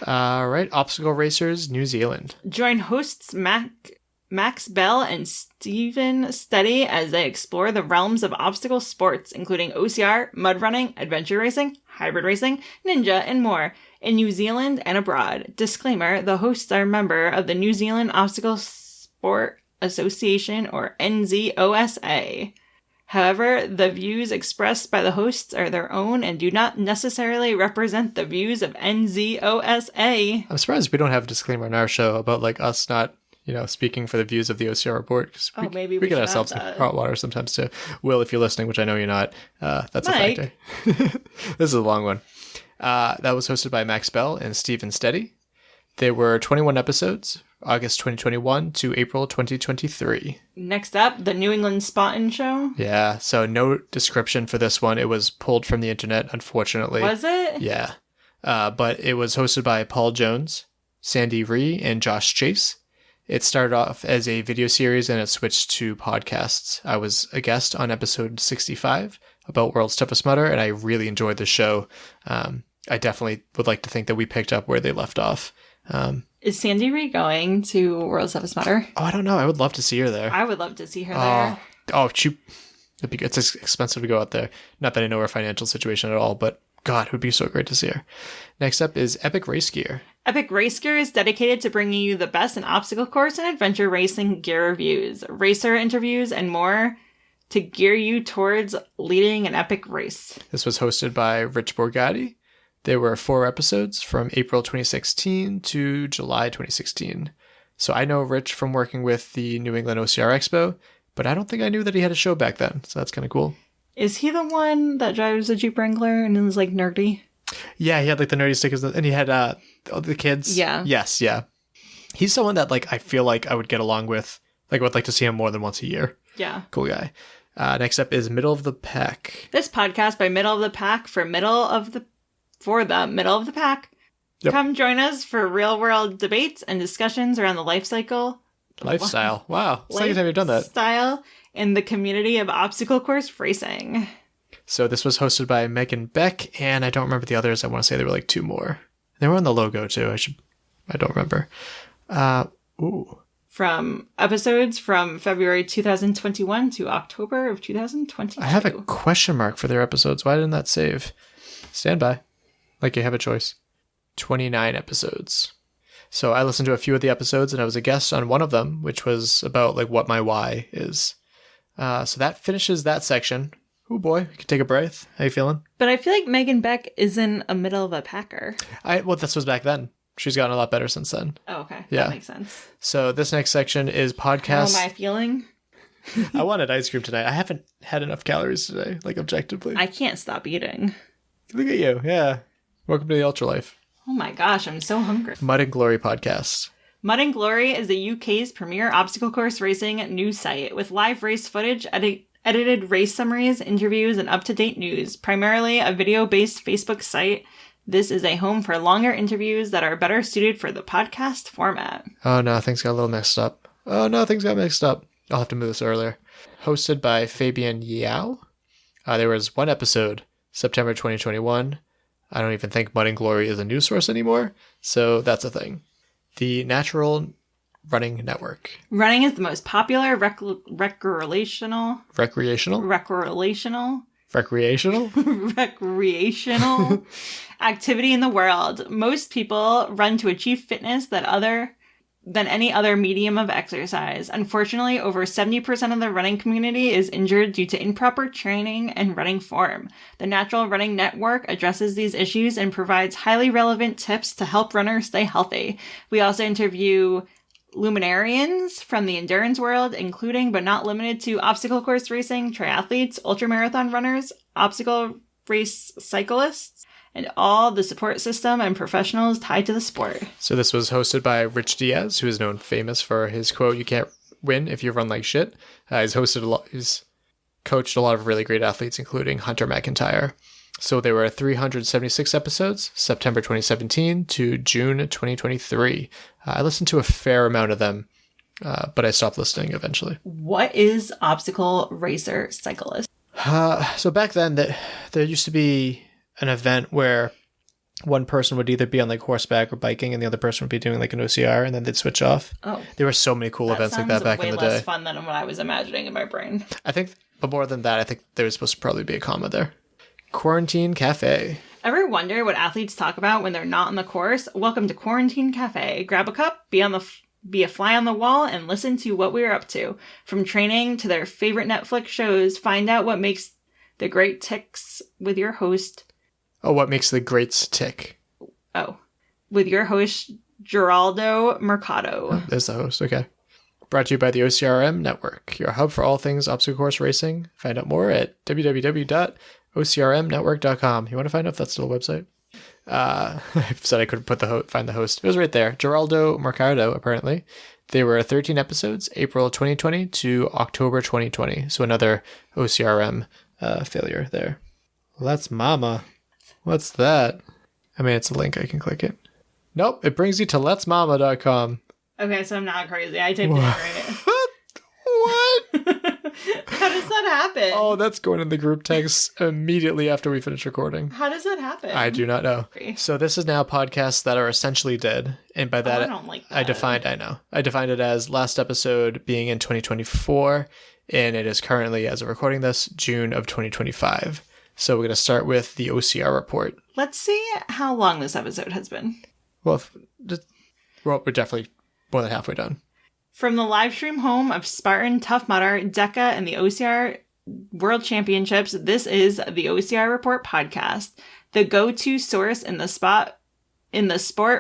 All right, Obstacle Racers, New Zealand. Join hosts Max Bell and Stephen Steady as they explore the realms of obstacle sports, including OCR, mud running, adventure racing, hybrid racing, ninja, and more, in New Zealand and abroad. Disclaimer, the hosts are a member of the New Zealand Obstacle Sport Association, or NZOSA. However, the views expressed by the hosts are their own and do not necessarily represent the views of NZOSA. I'm surprised we don't have a disclaimer on our show about us not, speaking for the views of the OCR report. Maybe we get ourselves in hot water sometimes too. Will, if you're listening, which I know you're not, that's Mike. a factor. This is a long one. That was hosted by Max Bell and Stephen Steady. There were 21 episodes, August 2021 to April 2023. Next up, the New England Spahten show. Yeah, so no description for this one. It was pulled from the internet, unfortunately. Was it? Yeah. But it was hosted by Paul Jones, Sandy Ree, and Josh Chase. It started off as a video series and it switched to podcasts. I was a guest on episode 65 about World's Toughest Mudder, and I really enjoyed the show. I definitely would like to think that we picked up where they left off. Is Sandy Ree going to World's Toughest Mudder? Oh, I don't know. I would love to see her there. I would love to see her there. Oh, it's expensive to go out there. Not that I know her financial situation at all, but God, it would be so great to see her. Next up is Epic Race Gear. Epic Race Gear is dedicated to bringing you the best in obstacle course and adventure racing gear reviews, racer interviews, and more to gear you towards leading an epic race. This was hosted by Rich Borgatti. There were 4 episodes from April 2016 to July 2016. So I know Rich from working with the New England OCR Expo, but I don't think I knew that he had a show back then. So that's kind of cool. Is he the one that drives a Jeep Wrangler and is nerdy? Yeah, he had the nerdy stickers and he had the kids. Yeah. Yes, yeah. He's someone that I feel like I would get along with. I would like to see him more than once a year. Yeah. Cool guy. Next up is Middle of the Pack. This podcast by Middle of the Pack for the middle of the pack. Yep. Come join us for real-world debates and discussions around the lifestyle. Wow. It's the second time you've done that. Lifestyle in the community of obstacle course racing. So this was hosted by Megan Beck, and I don't remember the others. I want to say there were 2 more. They were on the logo too. I don't remember. From episodes from February 2021 to October of 2022. I have a question mark for their episodes. Why didn't that save? Stand by. You have a choice. 29 episodes. So I listened to a few of the episodes, and I was a guest on one of them, which was about what my why is. So that finishes that section. Oh boy, we can take a breath. How you feeling? But I feel like Megan Beck isn't a middle of a packer. Well, this was back then. She's gotten a lot better since then. Oh, okay. Yeah. That makes sense. So this next section is podcast. How am I feeling? I wanted ice cream tonight. I haven't had enough calories today, objectively. I can't stop eating. Look at you. Yeah. Welcome to the Ultra Life. Oh my gosh, I'm so hungry. Mud and Glory podcast. Mud and Glory is the UK's premier obstacle course racing news site with live race footage, edited race summaries, interviews, and up-to-date news. Primarily a video-based Facebook site, this is a home for longer interviews that are better suited for the podcast format. Oh no, things got a little mixed up. I'll have to move this earlier. Hosted by Fabian Yao. There was one episode, September 2021. I don't even think Mud and Glory is a news source anymore, so that's a thing. The Natural Running Network. Running is the most popular recreational activity in the world. Most people run to achieve fitness than any other medium of exercise. Unfortunately, over 70% of the running community is injured due to improper training and running form. The Natural Running Network addresses these issues and provides highly relevant tips to help runners stay healthy. We also interview luminarians from the endurance world, including but not limited to obstacle course racing, triathletes, ultramarathon runners, obstacle race cyclists, and all the support system and professionals tied to the sport. So this was hosted by Rich Diaz, who is famous for his quote, "You can't win if you run like shit." He's coached a lot of really great athletes, including Hunter McIntyre. So there were 376 episodes, September 2017 to June 2023. I listened to a fair amount of them, but I stopped listening eventually. What is obstacle racer cyclist? So back then, there used to be an event where one person would either be on like horseback or biking, and the other person would be doing like an OCR, and then they'd switch off. Oh, there were so many cool events like that back in the day. Way less fun than what I was imagining in my brain. I think, but more than that, I think there was supposed to probably be a comma there. Quarantine Cafe. Ever wonder what athletes talk about when they're not on the course? Welcome to Quarantine Cafe. Grab a cup, be a fly on the wall, and listen to what we're up to. From training to their favorite Netflix shows, find out what makes the great ticks with your host. Oh, what makes the greats tick? Oh, with your host, Geraldo Mercado. Oh, there's the host, okay. Brought to you by the OCRM Network, your hub for all things obstacle course racing. Find out more at www.ocrmnetwork.com. You want to find out if that's still a website? I said I couldn't find the host. It was right there. Geraldo Mercado, apparently. There were 13 episodes, April 2020 to October 2020. So another OCRM failure there. Let's Mama. What's that? I mean, it's a link. I can click it. Nope, it brings you to letsmama.com. Okay, so I'm not crazy. I typed it in right. What? How does that happen? Oh, that's going in the group text immediately after we finish recording. How does that happen? I do not know. So this is now podcasts that are essentially dead. And by that, I don't like that. I defined it as last episode being in 2024. And it is currently, as of recording this, June of 2025. So we're going to start with the OCR report. Let's see how long this episode has been. Well, we're definitely more than halfway done. From the live stream home of Spartan, Tough Mudder, DECA, and the OCR World Championships, this is the OCR Report podcast, the go-to source in the sport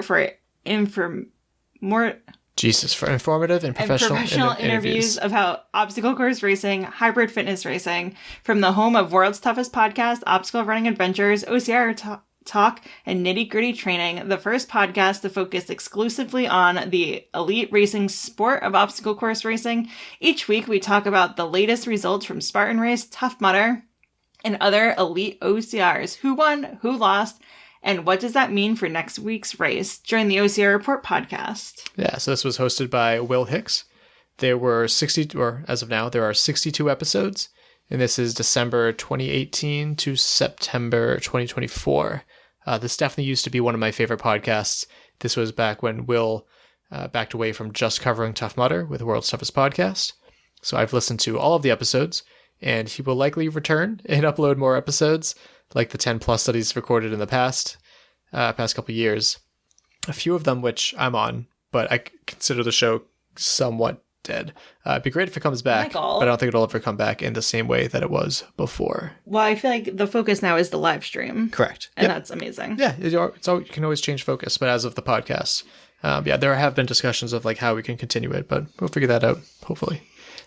for informative and professional interviews of how obstacle course racing, hybrid fitness racing, from the home of World's Toughest Podcast, Obstacle Running Adventures, OCR Talk, and Nitty Gritty Training, the first podcast to focus exclusively on the elite racing sport of obstacle course racing. Each week we talk about the latest results from Spartan Race, Tough Mudder, and other elite OCRs. Who won, who lost, and what does that mean for next week's race? Join the OCR Report podcast. Yeah, so this was hosted by Will Hicks. There were as of now, there are 62 episodes, and this is December 2018 to September 2024. This definitely used to be one of my favorite podcasts. This was back when Will backed away from just covering Tough Mudder with World's Toughest Podcast. So I've listened to all of the episodes, and he will likely return and upload more episodes, like the 10 plus that he's recorded in the past couple years. A few of them which I'm on, but I consider the show somewhat dead. It'd be great if it comes back, but I don't think it'll ever come back in the same way that it was before. Well, I feel like the focus now is the live stream. Correct. And that's amazing. Yeah, you can always change focus, but as of the podcast, there have been discussions of like how we can continue it, but we'll figure that out, hopefully.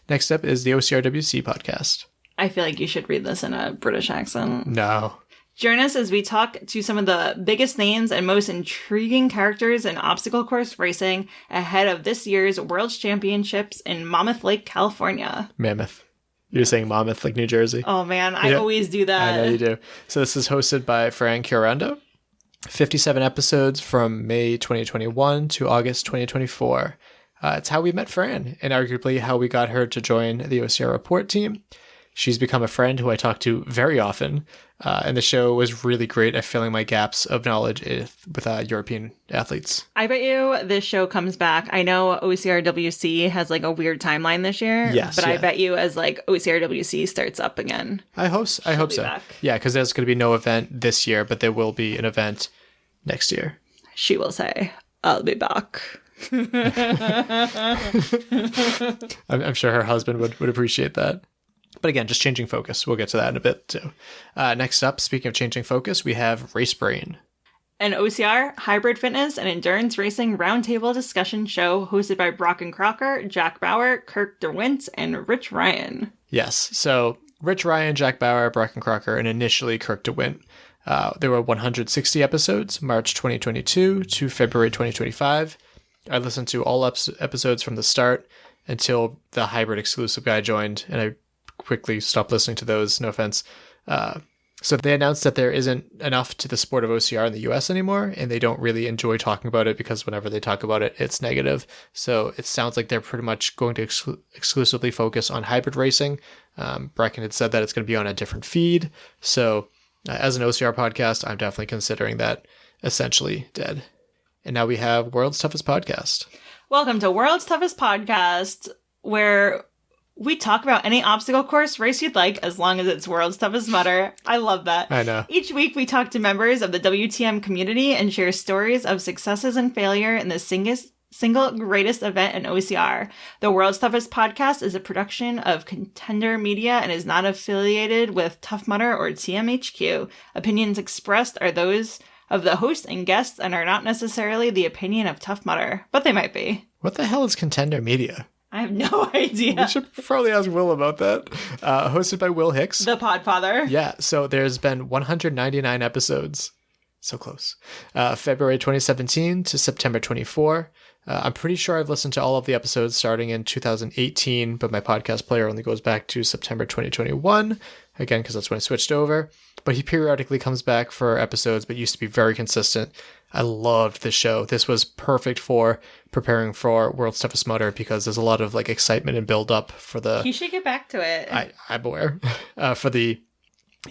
Next up is the OCRWC podcast. I feel like you should read this in a British accent. No. Join us as we talk to some of the biggest names and most intriguing characters in obstacle course racing ahead of this year's World Championships in Mammoth Lake, California. Mammoth. You're saying Monmouth, like New Jersey. Oh man, I always do that. I know you do. So this is hosted by Fran 57 episodes from May 2021 to August 2024. It's how we met Fran, and arguably how we got her to join the OCR report team. She's become a friend who I talk to very often, and the show was really great at filling my gaps of knowledge with European athletes. I bet you this show comes back. I know OCRWC has like a weird timeline this year, yes, but I bet you as like OCRWC starts up again. I hope so. Back. Yeah, because there's going to be no event this year, but there will be an event next year. She will say, "I'll be back." I'm sure her husband would appreciate that. But again, just changing focus. We'll get to that in a bit too. Next up, speaking of changing focus, we have Race Brain, an OCR, hybrid fitness, and endurance racing roundtable discussion show hosted by BROCR, Jack Bauer, Kirk DeWint, and Rich Ryan. Yes, so Rich Ryan, Jack Bauer, BROCR, and initially Kirk DeWint. There were 160 episodes, March 2022 to February 2025. I listened to all episodes from the start until the hybrid exclusive guy joined, and I quickly stopped listening to those, no offense. So they announced that there isn't enough to the sport of OCR in the US anymore, and they don't really enjoy talking about it because whenever they talk about it, it's negative. So it sounds like they're pretty much going to exclusively focus on hybrid racing. Brecken had said that it's going to be on a different feed. So as an OCR podcast, I'm definitely considering that essentially dead. And now we have World's Toughest Podcast. Welcome to World's Toughest Podcast, where we talk about any obstacle course race you'd like, as long as it's World's Toughest Mudder. I love that. I know. Each week we talk to members of the WTM community and share stories of successes and failure in the single greatest event in OCR. The World's Toughest Podcast is a production of Contender Media and is not affiliated with Tough Mudder or TMHQ. Opinions expressed are those of the host and guests and are not necessarily the opinion of Tough Mudder, but they might be. What the hell is Contender Media? I have no idea. We should probably ask Will about that. Hosted by Will Hicks. The Podfather. Yeah, so there's been 199 episodes. So close. February 2017 to September 24. I'm pretty sure I've listened to all of the episodes starting in 2018, but my podcast player only goes back to September 2021. Again, because that's when I switched over. But he periodically comes back for episodes, but used to be very consistent. I loved this show. This was perfect for preparing for World's Toughest Mudder because there's a lot of like excitement and build up for the... You should get back to it. I'm aware. For the,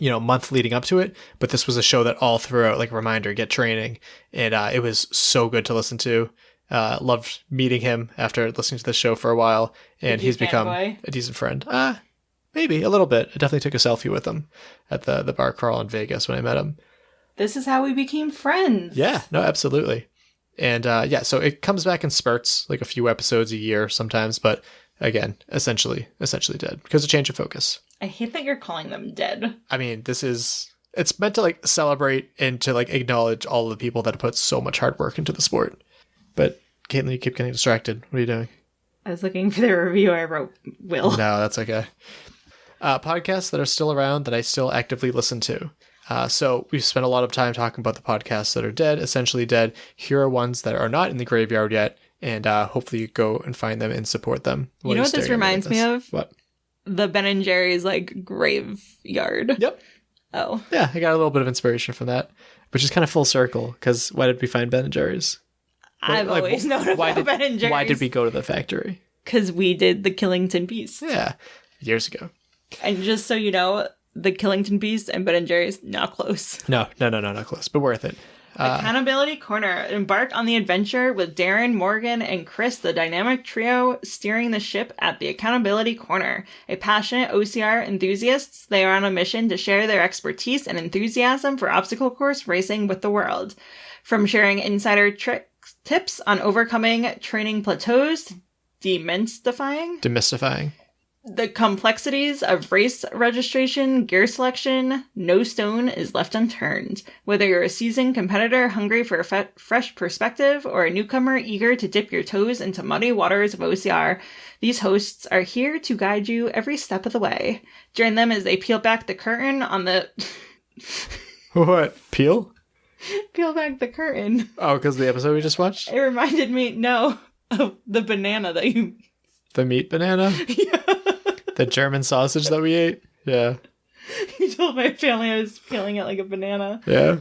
month leading up to it. But this was a show that all throughout, like, reminder, get training. And it was so good to listen to. Loved meeting him after listening to the show for a while. And he's become a decent friend. Maybe a little bit. I definitely took a selfie with him at the bar crawl in Vegas when I met him. This is how we became friends. Yeah, no, absolutely. And so it comes back in spurts, like a few episodes a year sometimes, but again, essentially dead because of change of focus. I hate that you're calling them dead. I mean, it's meant to like celebrate and to like acknowledge all of the people that have put so much hard work into the sport. But Caitlin, you keep getting distracted. What are you doing? I was looking for the review I wrote, Will. No, that's okay. Podcasts that are still around that I still actively listen to. So we've spent a lot of time talking about the podcasts that are dead, essentially dead. Here are ones that are not in the graveyard yet, and hopefully you go and find them and support them. You know what this reminds me of? What? The Ben and Jerry's like graveyard. Yep. Oh. Yeah, I got a little bit of inspiration from that, which is kind of full circle, because why did we find Ben and Jerry's? I've always known about Ben and Jerry's. Why did we go to the factory? Because we did the Killington Beast. Yeah, years ago. And just so you know, the Killington Beast and Ben and Jerry's, not close. No, not close, but worth it. Accountability Corner. Embark on the adventure with Darren, Morgan, and Chris, the dynamic trio steering the ship at the Accountability Corner. A passionate OCR enthusiasts, they are on a mission to share their expertise and enthusiasm for obstacle course racing with the world. From sharing insider tips on overcoming training plateaus to demystifying the complexities of race registration, gear selection, no stone is left unturned. Whether you're a seasoned competitor hungry for a fresh perspective or a newcomer eager to dip your toes into muddy waters of OCR, these hosts are here to guide you every step of the way. Join them as they peel back the curtain on the... What? Peel? Peel back the curtain. Oh, because the episode we just watched? It reminded me, of the banana that you... The meat banana? Yeah. The German sausage that we ate? Yeah. You told my family I was peeling it like a banana. Yeah.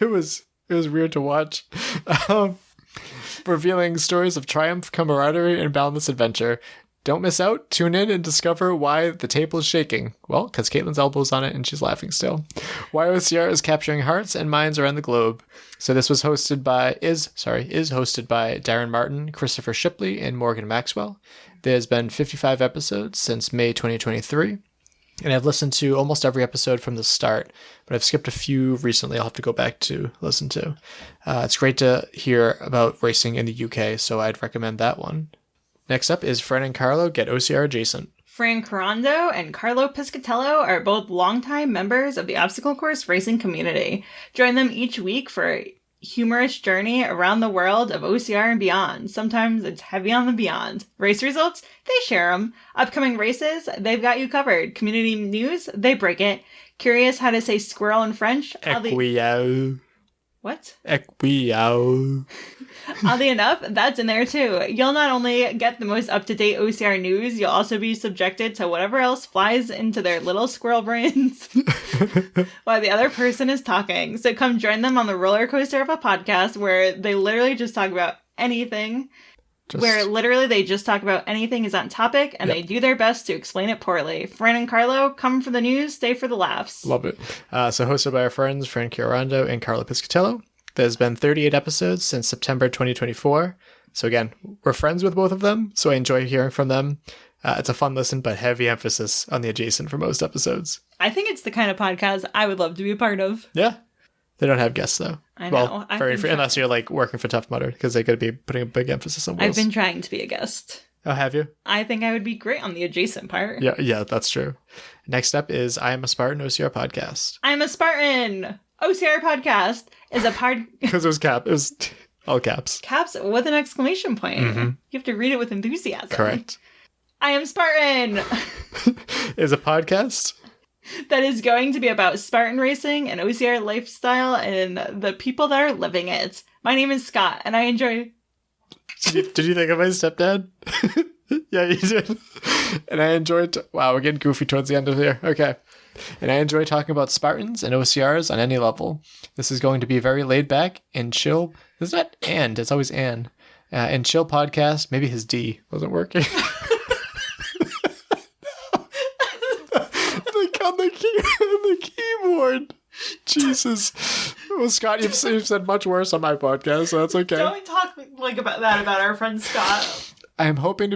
It was weird to watch. Revealing stories of triumph, camaraderie, and boundless adventure. Don't miss out. Tune in and discover why the table is shaking. Well, because Caitlin's elbow's on it and she's laughing still. Why OCR is capturing hearts and minds around the globe. So this was hosted by is hosted by Darren Martin, Christopher Shipley, and Morgan Maxwell. There's been 55 episodes since May 2023. And I've listened to almost every episode from the start, but I've skipped a few recently I'll have to go back to listen to. It's great to hear about racing in the UK, so I'd recommend that one. Next up is Fran and Carlo Get OCR Adjacent. Fran Carando and Carlo Piscatello are both longtime members of the obstacle course racing community. Join them each week for a humorous journey around the world of OCR and beyond. Sometimes it's heavy on the beyond. Race results? They share them. Upcoming races? They've got you covered. Community news? They break it. Curious how to say squirrel in French? Equiao. What? Equiao. Oddly enough, that's in there too. You'll not only get the most up-to-date OCR news, you'll also be subjected to whatever else flies into their little squirrel brains while the other person is talking. So come join them on the roller coaster of a podcast where they literally just talk about anything. They just talk about anything is on topic, and they do their best to explain it poorly. Fran and Carlo, come for the news, stay for the laughs. Love it. So hosted by our friends Fran Chiarando and Carlo Piscatello. There's been 38 episodes since September 2024. So again, we're friends with both of them, so I enjoy hearing from them. It's a fun listen, but heavy emphasis on the adjacent for most episodes. I think it's the kind of podcast I would love to be a part of. Yeah. They don't have guests, though. I know. Well, unless you're like working for Tough Mudder, because they could be putting a big emphasis on wheels. I've been trying to be a guest. Oh, have you? I think I would be great on the adjacent part. Yeah, that's true. Next up is I Am a Spartan OCR podcast. I'm a Spartan! OCR podcast is a part... Because it was all caps. Caps with an exclamation point. Mm-hmm. You have to read it with enthusiasm. Correct. I Am Spartan! Is a podcast that is going to be about Spartan racing and OCR lifestyle and the people that are living it. My name is Scott, and I enjoy... Did you think of my stepdad? Yeah, you did. And I enjoyed... Wow, we're getting goofy towards the end of here. Okay. And I enjoy talking about Spartans and OCRs on any level. This is going to be very laid back and chill. It's not and, it's always and. And chill podcast. Maybe his D wasn't working. On the keyboard. Jesus. Well, Scott, you've said much worse on my podcast, so that's okay. Don't talk like about our friend Scott. I'm hoping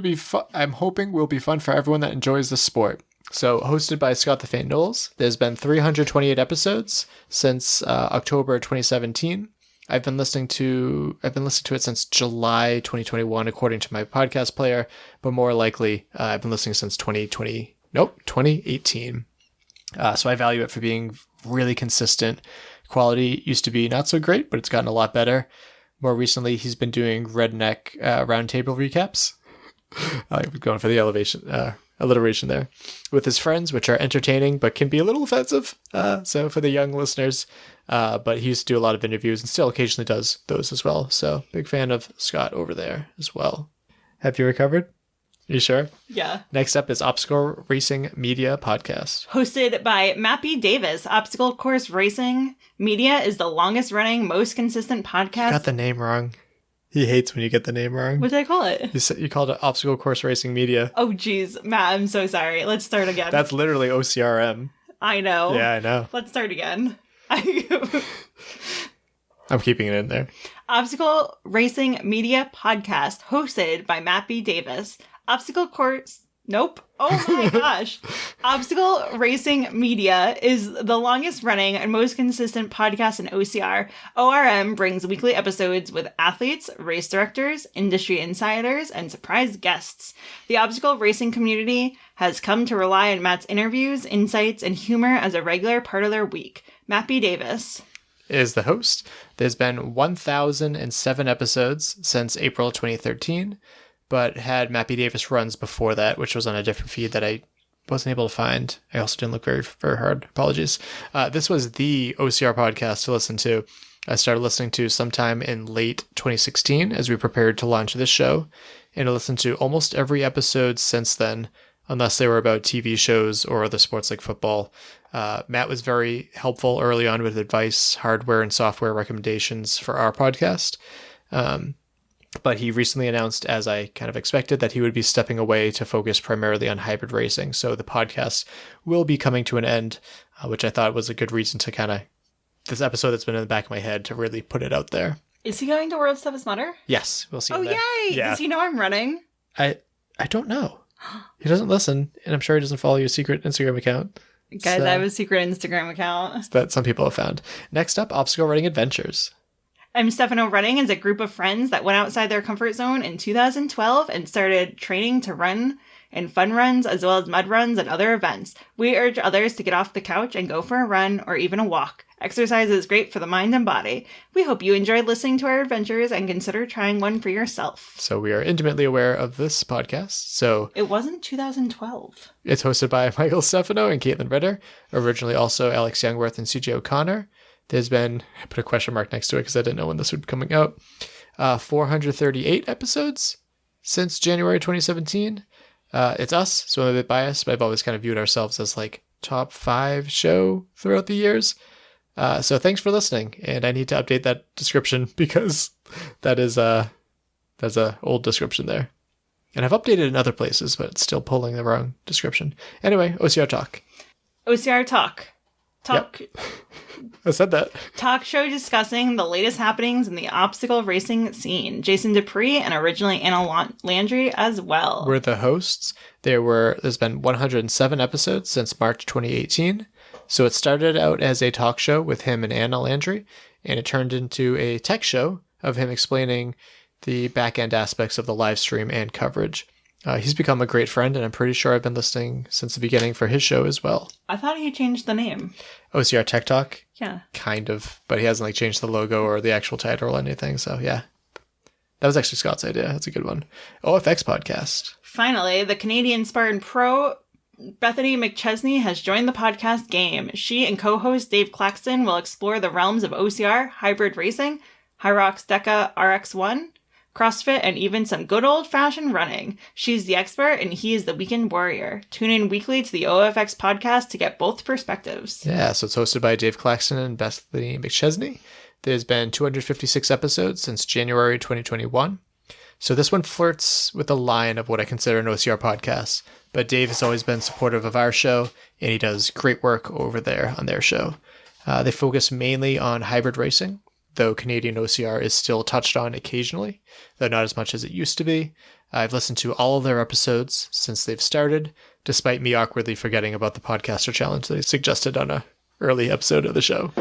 will be fun for everyone that enjoys the sport. So, hosted by Scott the Fan Knowles, there's been 328 episodes since October 2017. I've been listening to it since July 2021, according to my podcast player, but more likely, I've been listening since 2018. So I value it for being really consistent. Quality used to be not so great, but it's gotten a lot better. More recently, he's been doing redneck roundtable recaps. Going for the alliteration there. With his friends, which are entertaining, but can be a little offensive. So for the young listeners, but he used to do a lot of interviews and still occasionally does those as well. So big fan of Scott over there as well. Have you recovered? You sure? Yeah. Next up is Obstacle Racing Media Podcast. Hosted by Mappy Davis. Obstacle Course Racing Media is the longest running, most consistent podcast. You got the name wrong. He hates when you get the name wrong. What did I call it? You called it Obstacle Course Racing Media. Oh, geez. Matt, I'm so sorry. Let's start again. That's literally OCRM. I know. Yeah, I know. Let's start again. I'm keeping it in there. Obstacle Racing Media Podcast, hosted by Mappy Davis. Obstacle Course... Nope. Oh my gosh. Obstacle Racing Media is the longest running and most consistent podcast in OCR. ORM brings weekly episodes with athletes, race directors, industry insiders, and surprise guests. The obstacle racing community has come to rely on Matt's interviews, insights, and humor as a regular part of their week. Mappy Davis is the host. There's been 1,007 episodes since April 2013. But had Mappy Davis runs before that, which was on a different feed that I wasn't able to find. I also didn't look very, very hard. Apologies. This was the OCR podcast to listen to. I started listening to sometime in late 2016 as we prepared to launch this show, and I listened to almost every episode since then, unless they were about TV shows or other sports like football. Matt was very helpful early on with advice, hardware, and software recommendations for our podcast. But he recently announced, as I kind of expected, that he would be stepping away to focus primarily on hybrid racing. So the podcast will be coming to an end, which I thought was a good reason to kind of, this episode that's been in the back of my head, to really put it out there. Is he going to World's Toughest Mudder? Yes, we'll see. Oh, yay! Yeah. Does he know I'm running? I don't know. He doesn't listen, and I'm sure he doesn't follow your secret Instagram account. Guys, I have a secret Instagram account that some people have found. Next up, Obstacle Running Adventures. I'm Stefano Running is a group of friends that went outside their comfort zone in 2012 and started training to run in fun runs as well as mud runs and other events. We urge others to get off the couch and go for a run or even a walk. Exercise is great for the mind and body. We hope you enjoyed listening to our adventures and consider trying one for yourself. So we are intimately aware of this podcast. So it wasn't 2012. It's hosted by Michael Stefano and Caitlin Ritter. Originally also Alex Youngworth and CJ O'Connor. There's been, I put a question mark next to it because I didn't know when this would be coming out, 438 episodes since January 2017. It's us, so I'm a bit biased, but I've always kind of viewed ourselves as like top 5 show throughout the years. So thanks for listening, and I need to update that description because that's a old description there. And I've updated in other places, but it's still pulling the wrong description. Anyway, OCR Talk. OCR Talk. Yep. I said that. Talk show discussing the latest happenings in the obstacle racing scene. Jason Dupree and originally Anna Landry as well. We're the hosts. There's been 107 episodes since March 2018. So it started out as a talk show with him and Anna Landry, and it turned into a tech show of him explaining the back-end aspects of the live stream and coverage. He's become a great friend, and I'm pretty sure I've been listening since the beginning for his show as well. I thought he changed the name. OCR Tech Talk? Yeah. Kind of, but he hasn't changed the logo or the actual title or anything, so yeah. That was actually Scott's idea. That's a good one. OFX Podcast. Finally, the Canadian Spartan Pro, Bethany McChesney, has joined the podcast game. She and co-host Dave Claxton will explore the realms of OCR, hybrid racing, Hyrox Deca RX1, CrossFit, and even some good old-fashioned running. She's the expert, and he is the weekend warrior. Tune in weekly to the OFX podcast to get both perspectives. Yeah, so it's hosted by Dave Claxton and Bethany McChesney. There's been 256 episodes since January 2021. So this one flirts with the line of what I consider an OCR podcast, but Dave has always been supportive of our show, and he does great work over there on their show. They focus mainly on hybrid racing, though Canadian OCR is still touched on occasionally, though not as much as it used to be. I've listened to all of their episodes since they've started, despite me awkwardly forgetting about the podcaster challenge they suggested on an early episode of the show.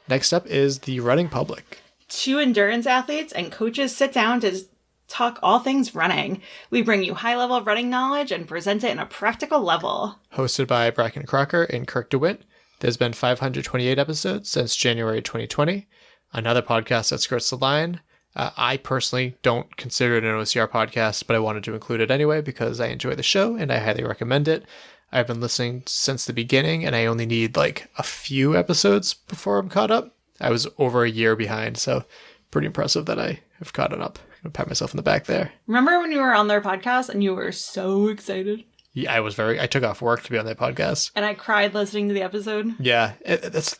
Next up is the running public. 2 endurance athletes and coaches sit down to talk all things running. We bring you high-level running knowledge and present it in a practical level. Hosted by Bracken Crocker and Kirk DeWitt, there's been 528 episodes since January 2020. Another podcast that skirts the line. I personally don't consider it an OCR podcast, but I wanted to include it anyway because I enjoy the show and I highly recommend it. I've been listening since the beginning and I only need a few episodes before I'm caught up. I was over a year behind, so pretty impressive that I have caught it up. I'm going to pat myself in the back there. Remember when you were on their podcast and you were so excited? Yeah, I took off work to be on that podcast. And I cried listening to the episode. Yeah, it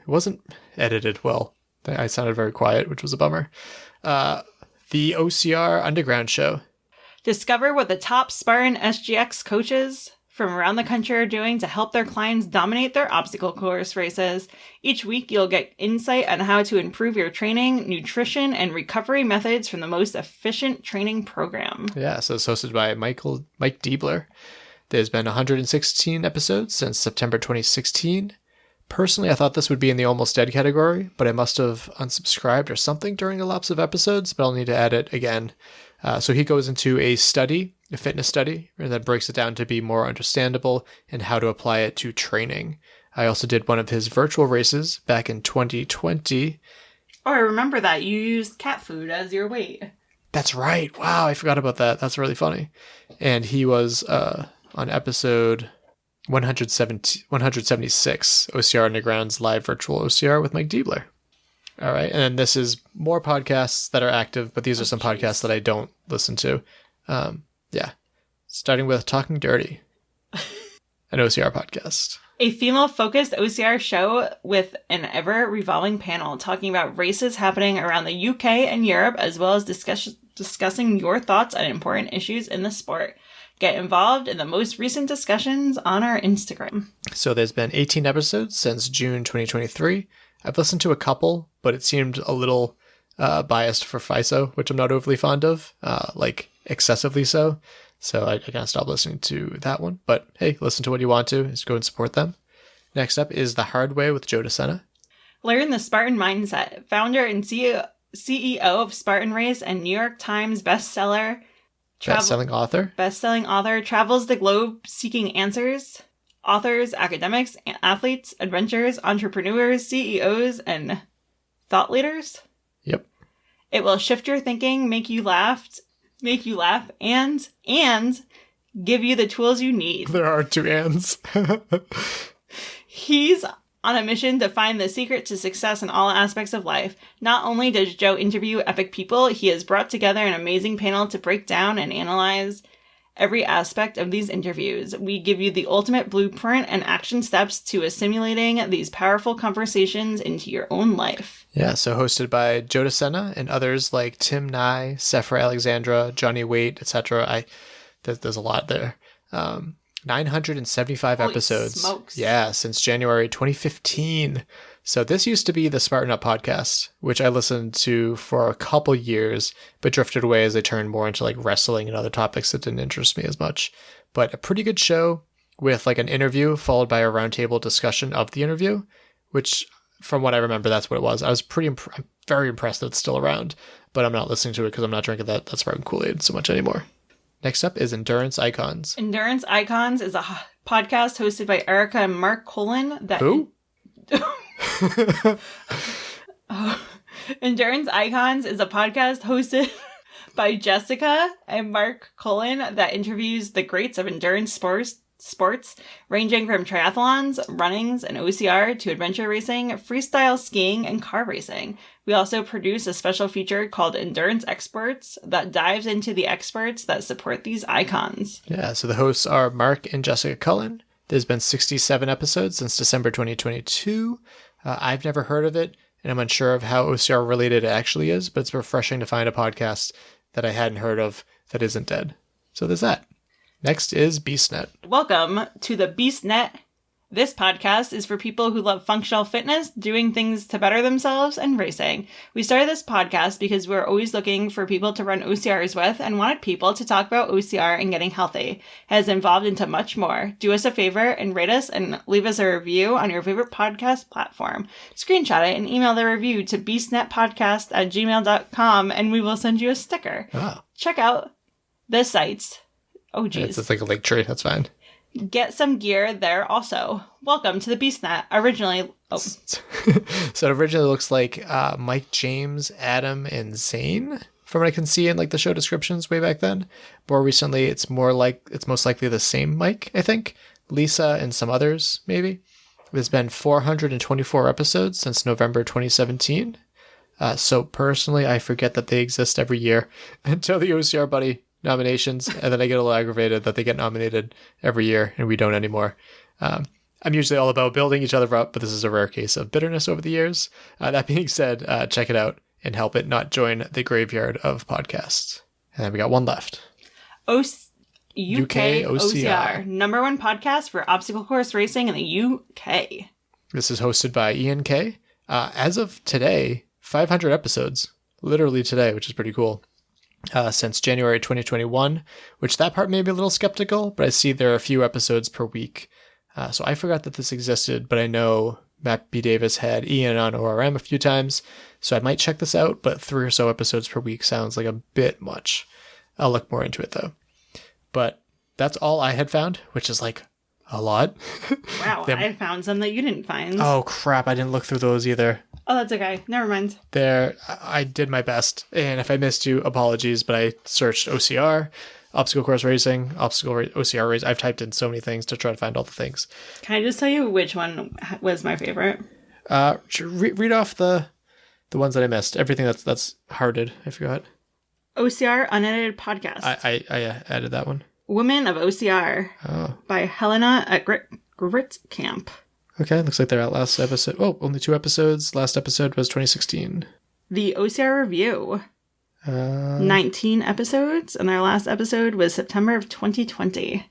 wasn't edited well. I sounded very quiet, which was a bummer. The OCR Underground Show. Discover what the top Spartan SGX coaches from around the country are doing to help their clients dominate their obstacle course races. Each week, you'll get insight on how to improve your training, nutrition, and recovery methods from the most efficient training program. Yeah, so it's hosted by Mike Diebler. There's been 116 episodes since September 2016. Personally, I thought this would be in the almost dead category, but I must have unsubscribed or something during a lapse of episodes, but I'll need to add it again. So he goes into a fitness study, and then breaks it down to be more understandable and how to apply it to training. I also did one of his virtual races back in 2020. Oh, I remember that. You used cat food as your weight. That's right. Wow, I forgot about that. That's really funny. And he was on episode 176, OCR Underground's live virtual OCR with Mike Diebler. All right, and this is more podcasts that are active, but these are some podcasts that I don't listen to. Starting with Talking Dirty, an OCR podcast. A female-focused OCR show with an ever-revolving panel talking about races happening around the UK and Europe, as well as discussing your thoughts on important issues in the sport. Get involved in the most recent discussions on our Instagram. So there's been 18 episodes since June 2023. I've listened to a couple, but it seemed a little biased for FISO, which I'm not overly fond of, like excessively so. So I kind of stopped listening to that one. But hey, listen to what you want to. Just go and support them. Next up is The Hard Way with Joe DeSena. Learn the Spartan mindset. Founder and CEO of Spartan Race and New York Times bestseller. Best-selling author, travels the globe seeking answers. Authors, academics, athletes, adventurers, entrepreneurs, CEOs, and thought leaders. Yep. It will shift your thinking, make you laugh, and give you the tools you need. There are two ands. He's on a mission to find the secret to success in all aspects of life. Not only does Joe interview epic people, he has brought together an amazing panel to break down and analyze every aspect of these interviews. We give you the ultimate blueprint and action steps to assimilating these powerful conversations into your own life. Yeah, so hosted by Joe DeSena and others like Tim Nye, Sephora Alexandra, Johnny Waite, etc. There's a lot there. 975 Holy episodes. Smokes. Yeah, since January 2015. So this used to be the Spartan Up podcast, which I listened to for a couple years, but drifted away as I turned more into like wrestling and other topics that didn't interest me as much. But a pretty good show with like an interview followed by a roundtable discussion of the interview, which from what I remember, that's what it was. I was I'm very impressed that it's still around, but I'm not listening to it because I'm not drinking that Spartan Kool-Aid so much anymore. Next up is Endurance Icons. Endurance Icons is a podcast hosted by Erica and Mark Cullen. Who? Endurance Icons is a podcast hosted by Jessica and Mark Cullen that interviews the greats of endurance sports, ranging from triathlons, runnings, and OCR to adventure racing, freestyle skiing, and car racing. We also produce a special feature called Endurance Experts that dives into the experts that support these icons. Yeah, so the hosts are Mark and Jessica Cullen. There's been 67 episodes since December 2022. I've never heard of it, and I'm unsure of how OCR related it actually is, but it's refreshing to find a podcast that I hadn't heard of that isn't dead. So there's that. Next is BeastNet. Welcome to the BeastNet. This podcast is for people who love functional fitness, doing things to better themselves, and racing. We started this podcast because we're always looking for people to run OCRs with and wanted people to talk about OCR and getting healthy. It has evolved into much more. Do us a favor and rate us and leave us a review on your favorite podcast platform. Screenshot it and email the review to beastnetpodcast@gmail.com and we will send you a sticker. Oh. Check out the sites. Oh, geez. It's like a link tree. That's fine. Get some gear there also. Welcome to the BeastNet. So it originally looks like Mike, James, Adam, and Zane, from what I can see in like the show descriptions way back then. More recently, it's most likely the same Mike, I think. Lisa and some others, maybe. There's been 424 episodes since November 2017. So personally, I forget that they exist every year until the OCR Buddy nominations, and then I get a little aggravated that they get nominated every year and we don't anymore. I'm usually all about building each other up, but this is a rare case of bitterness over the years. That being said, check it out and help it not join the graveyard of podcasts. And then we got one left. UK OCR, number one podcast for obstacle course racing in the UK. This is hosted by Ian K. As of today, 500 episodes, literally today, which is pretty cool. Since January 2021, which that part made me a little skeptical, but I see there are a few episodes per week. So I forgot that this existed, but I know Matt B. Davis had Ian on ORM a few times, so I might check this out, but 3 or so episodes per week sounds like a bit much. I'll look more into it though. But that's all I had found, which is like a lot. Wow, I found some that you didn't find. Oh crap, I didn't look through those either. Oh, that's okay. Never mind. I did my best, and if I missed you, apologies, but I searched OCR. obstacle course racing, OCR race. I've typed in so many things to try to find all the things. Can I just tell you which one was my favorite? Read off the ones that I missed. Everything that's hearted. I forgot. OCR Unedited Podcast. I added that one. Women of OCR by Helena at Grit Camp. Okay, looks like they're out last episode. Oh, only 2 episodes. Last episode was 2016. The OCR Review. 19 episodes, and their last episode was September of 2020.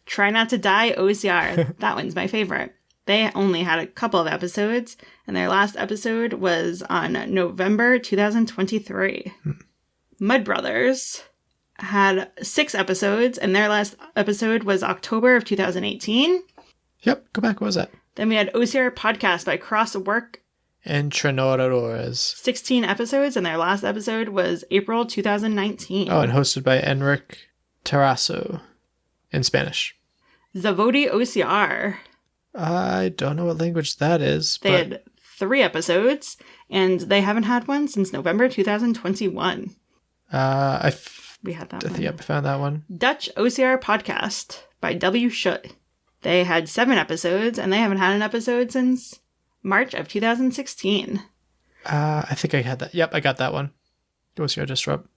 Try Not to Die OCR. That one's my favorite. They only had a couple of episodes, and their last episode was on November 2023. Mud Brothers had 6 episodes, and their last episode was October of 2018. Yep, go back. What was that? Then we had OCR Podcast by CrossCast. Entrenadores. 16 episodes, and their last episode was April 2019. Oh, and hosted by Enric Terrasso in Spanish. Zavodi OCR. I don't know what language that is. They had 3 episodes, and they haven't had one since November 2021. We had that one. Yep, I found that one. Dutch OCR Podcast by W. Schutt. They had 7 episodes, and they haven't had an episode since March of 2016. I think I had that. Yep, I got that one. OCR Disrupt.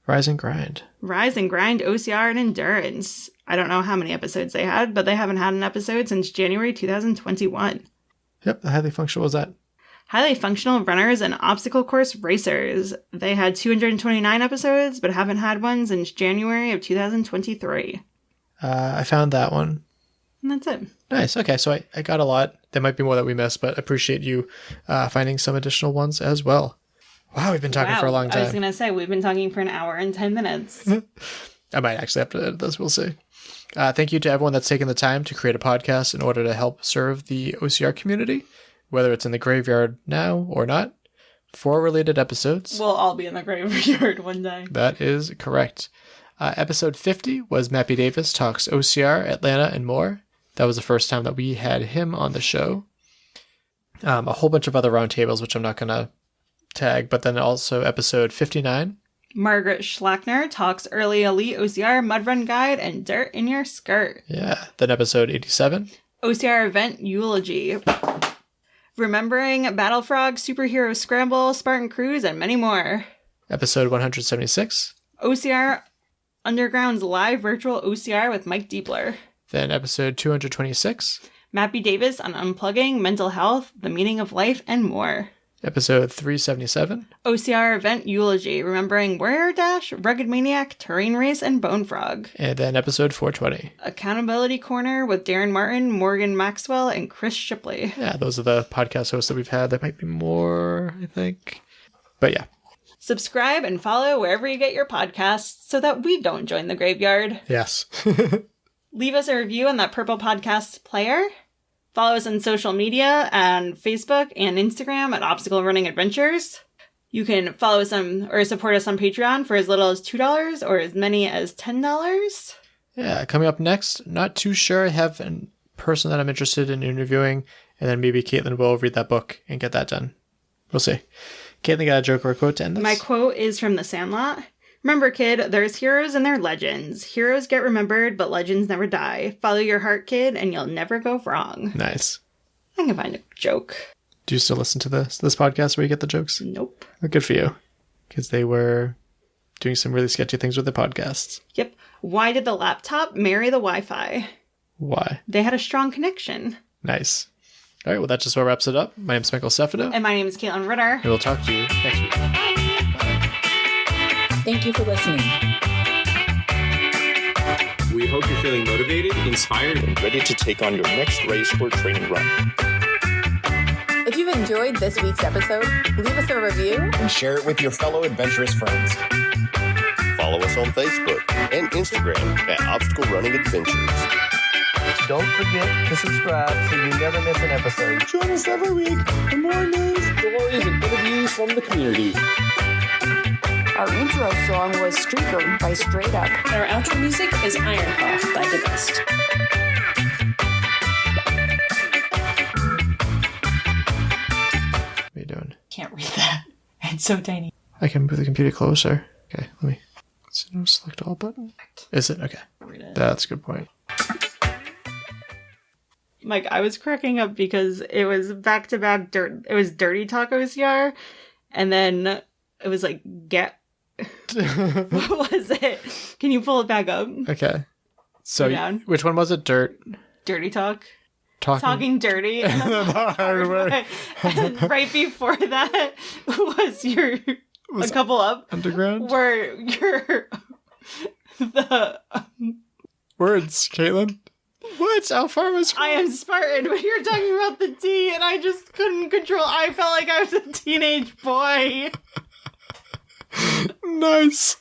Rise and Grind. Rise and Grind OCR and Endurance. I don't know how many episodes they had, but they haven't had an episode since January 2021. Yep, the Highly Functional was that. Highly Functional Runners and Obstacle Course Racers. They had 229 episodes, but haven't had one since January of 2023. I found that one. And that's it. Nice. Okay, so I got a lot. There might be more that we missed, but I appreciate you finding some additional ones as well. Wow, we've been talking for a long time. I was going to say, we've been talking for an hour and 10 minutes. I might actually have to edit this. We'll see. Thank you to everyone that's taken the time to create a podcast in order to help serve the OCR community, whether it's in the graveyard now or not. 4 related episodes. We'll all be in the graveyard one day. That is correct. Episode 50 was Mappy Davis Talks OCR, Atlanta, and more. That was the first time that we had him on the show. A whole bunch of other roundtables, which I'm not going to tag, but then also episode 59. Margaret Schlackner talks early elite OCR, mud run guide, and dirt in your skirt. Yeah. Then episode 87. OCR event eulogy. Remembering Battle Frog, Superhero Scramble, Spartan Cruise, and many more. Episode 176. OCR Underground's live virtual OCR with Mike Diebler. Then episode 226. Mappy Davis on unplugging, mental health, the meaning of life, and more. Episode 377. OCR event eulogy, remembering Warrior Dash, Rugged Maniac, Terrain Race, and Bone Frog. And then episode 420. Accountability Corner with Darren Martin, Morgan Maxwell, and Chris Shipley. Yeah, those are the podcast hosts that we've had. There might be more, I think. But yeah. Subscribe and follow wherever you get your podcasts so that we don't join the graveyard. Yes. Leave us a review on that purple podcast player. Follow us on social media on Facebook and Instagram at Obstacle Running Adventures. You can follow us or support us on Patreon for as little as $2 or as many as $10. Yeah, coming up next, not too sure. I have a person that I'm interested in interviewing, and then maybe Caitlin will read that book and get that done. We'll see. Caitlin got a joke or a quote to end this? My quote is from The Sandlot. Remember, kid, there's heroes and they're legends. Heroes get remembered, but legends never die. Follow your heart, kid, and you'll never go wrong. Nice. I can find a joke. Do you still listen to this podcast where you get the jokes? Nope. Well, good for you. Because they were doing some really sketchy things with the podcasts. Yep. Why did the laptop marry the Wi-Fi? Why? They had a strong connection. Nice. All right, well, that just about wraps it up. My name's Michael Stefano. And my name is Caitlin Ritter. And we'll talk to you next week. Thank you for listening. We hope you're feeling motivated, inspired, And ready to take on your next race or training run. If you've enjoyed this week's episode, leave us a review and share it with your fellow adventurous friends. Follow us on Facebook and Instagram at Obstacle Running Adventures. Don't forget to subscribe so you never miss an episode. Join us every week for more news, Stories and interviews from the community. Our intro song was Streaker by Straight Up. Our outro music is Iron Paw by The Best. What are you doing? Can't read that. It's so tiny. I can move the computer closer. Okay, let me Is there no select all button? Is it? Okay. Read it. That's a good point. Mike, I was cracking up because it was back-to-back it was Dirty Talk OCR, and then it was like, what was it? Can you pull it back up? Okay. So, down. Which one was it? Dirty Talk? Talking dirty. And then the hard way. And right before that was a couple up. Underground? Where the... Words, Caitlin. What? Alpharma's I am Spartan, but you're talking about the D, and I just couldn't control. I felt like I was a teenage boy. Nice.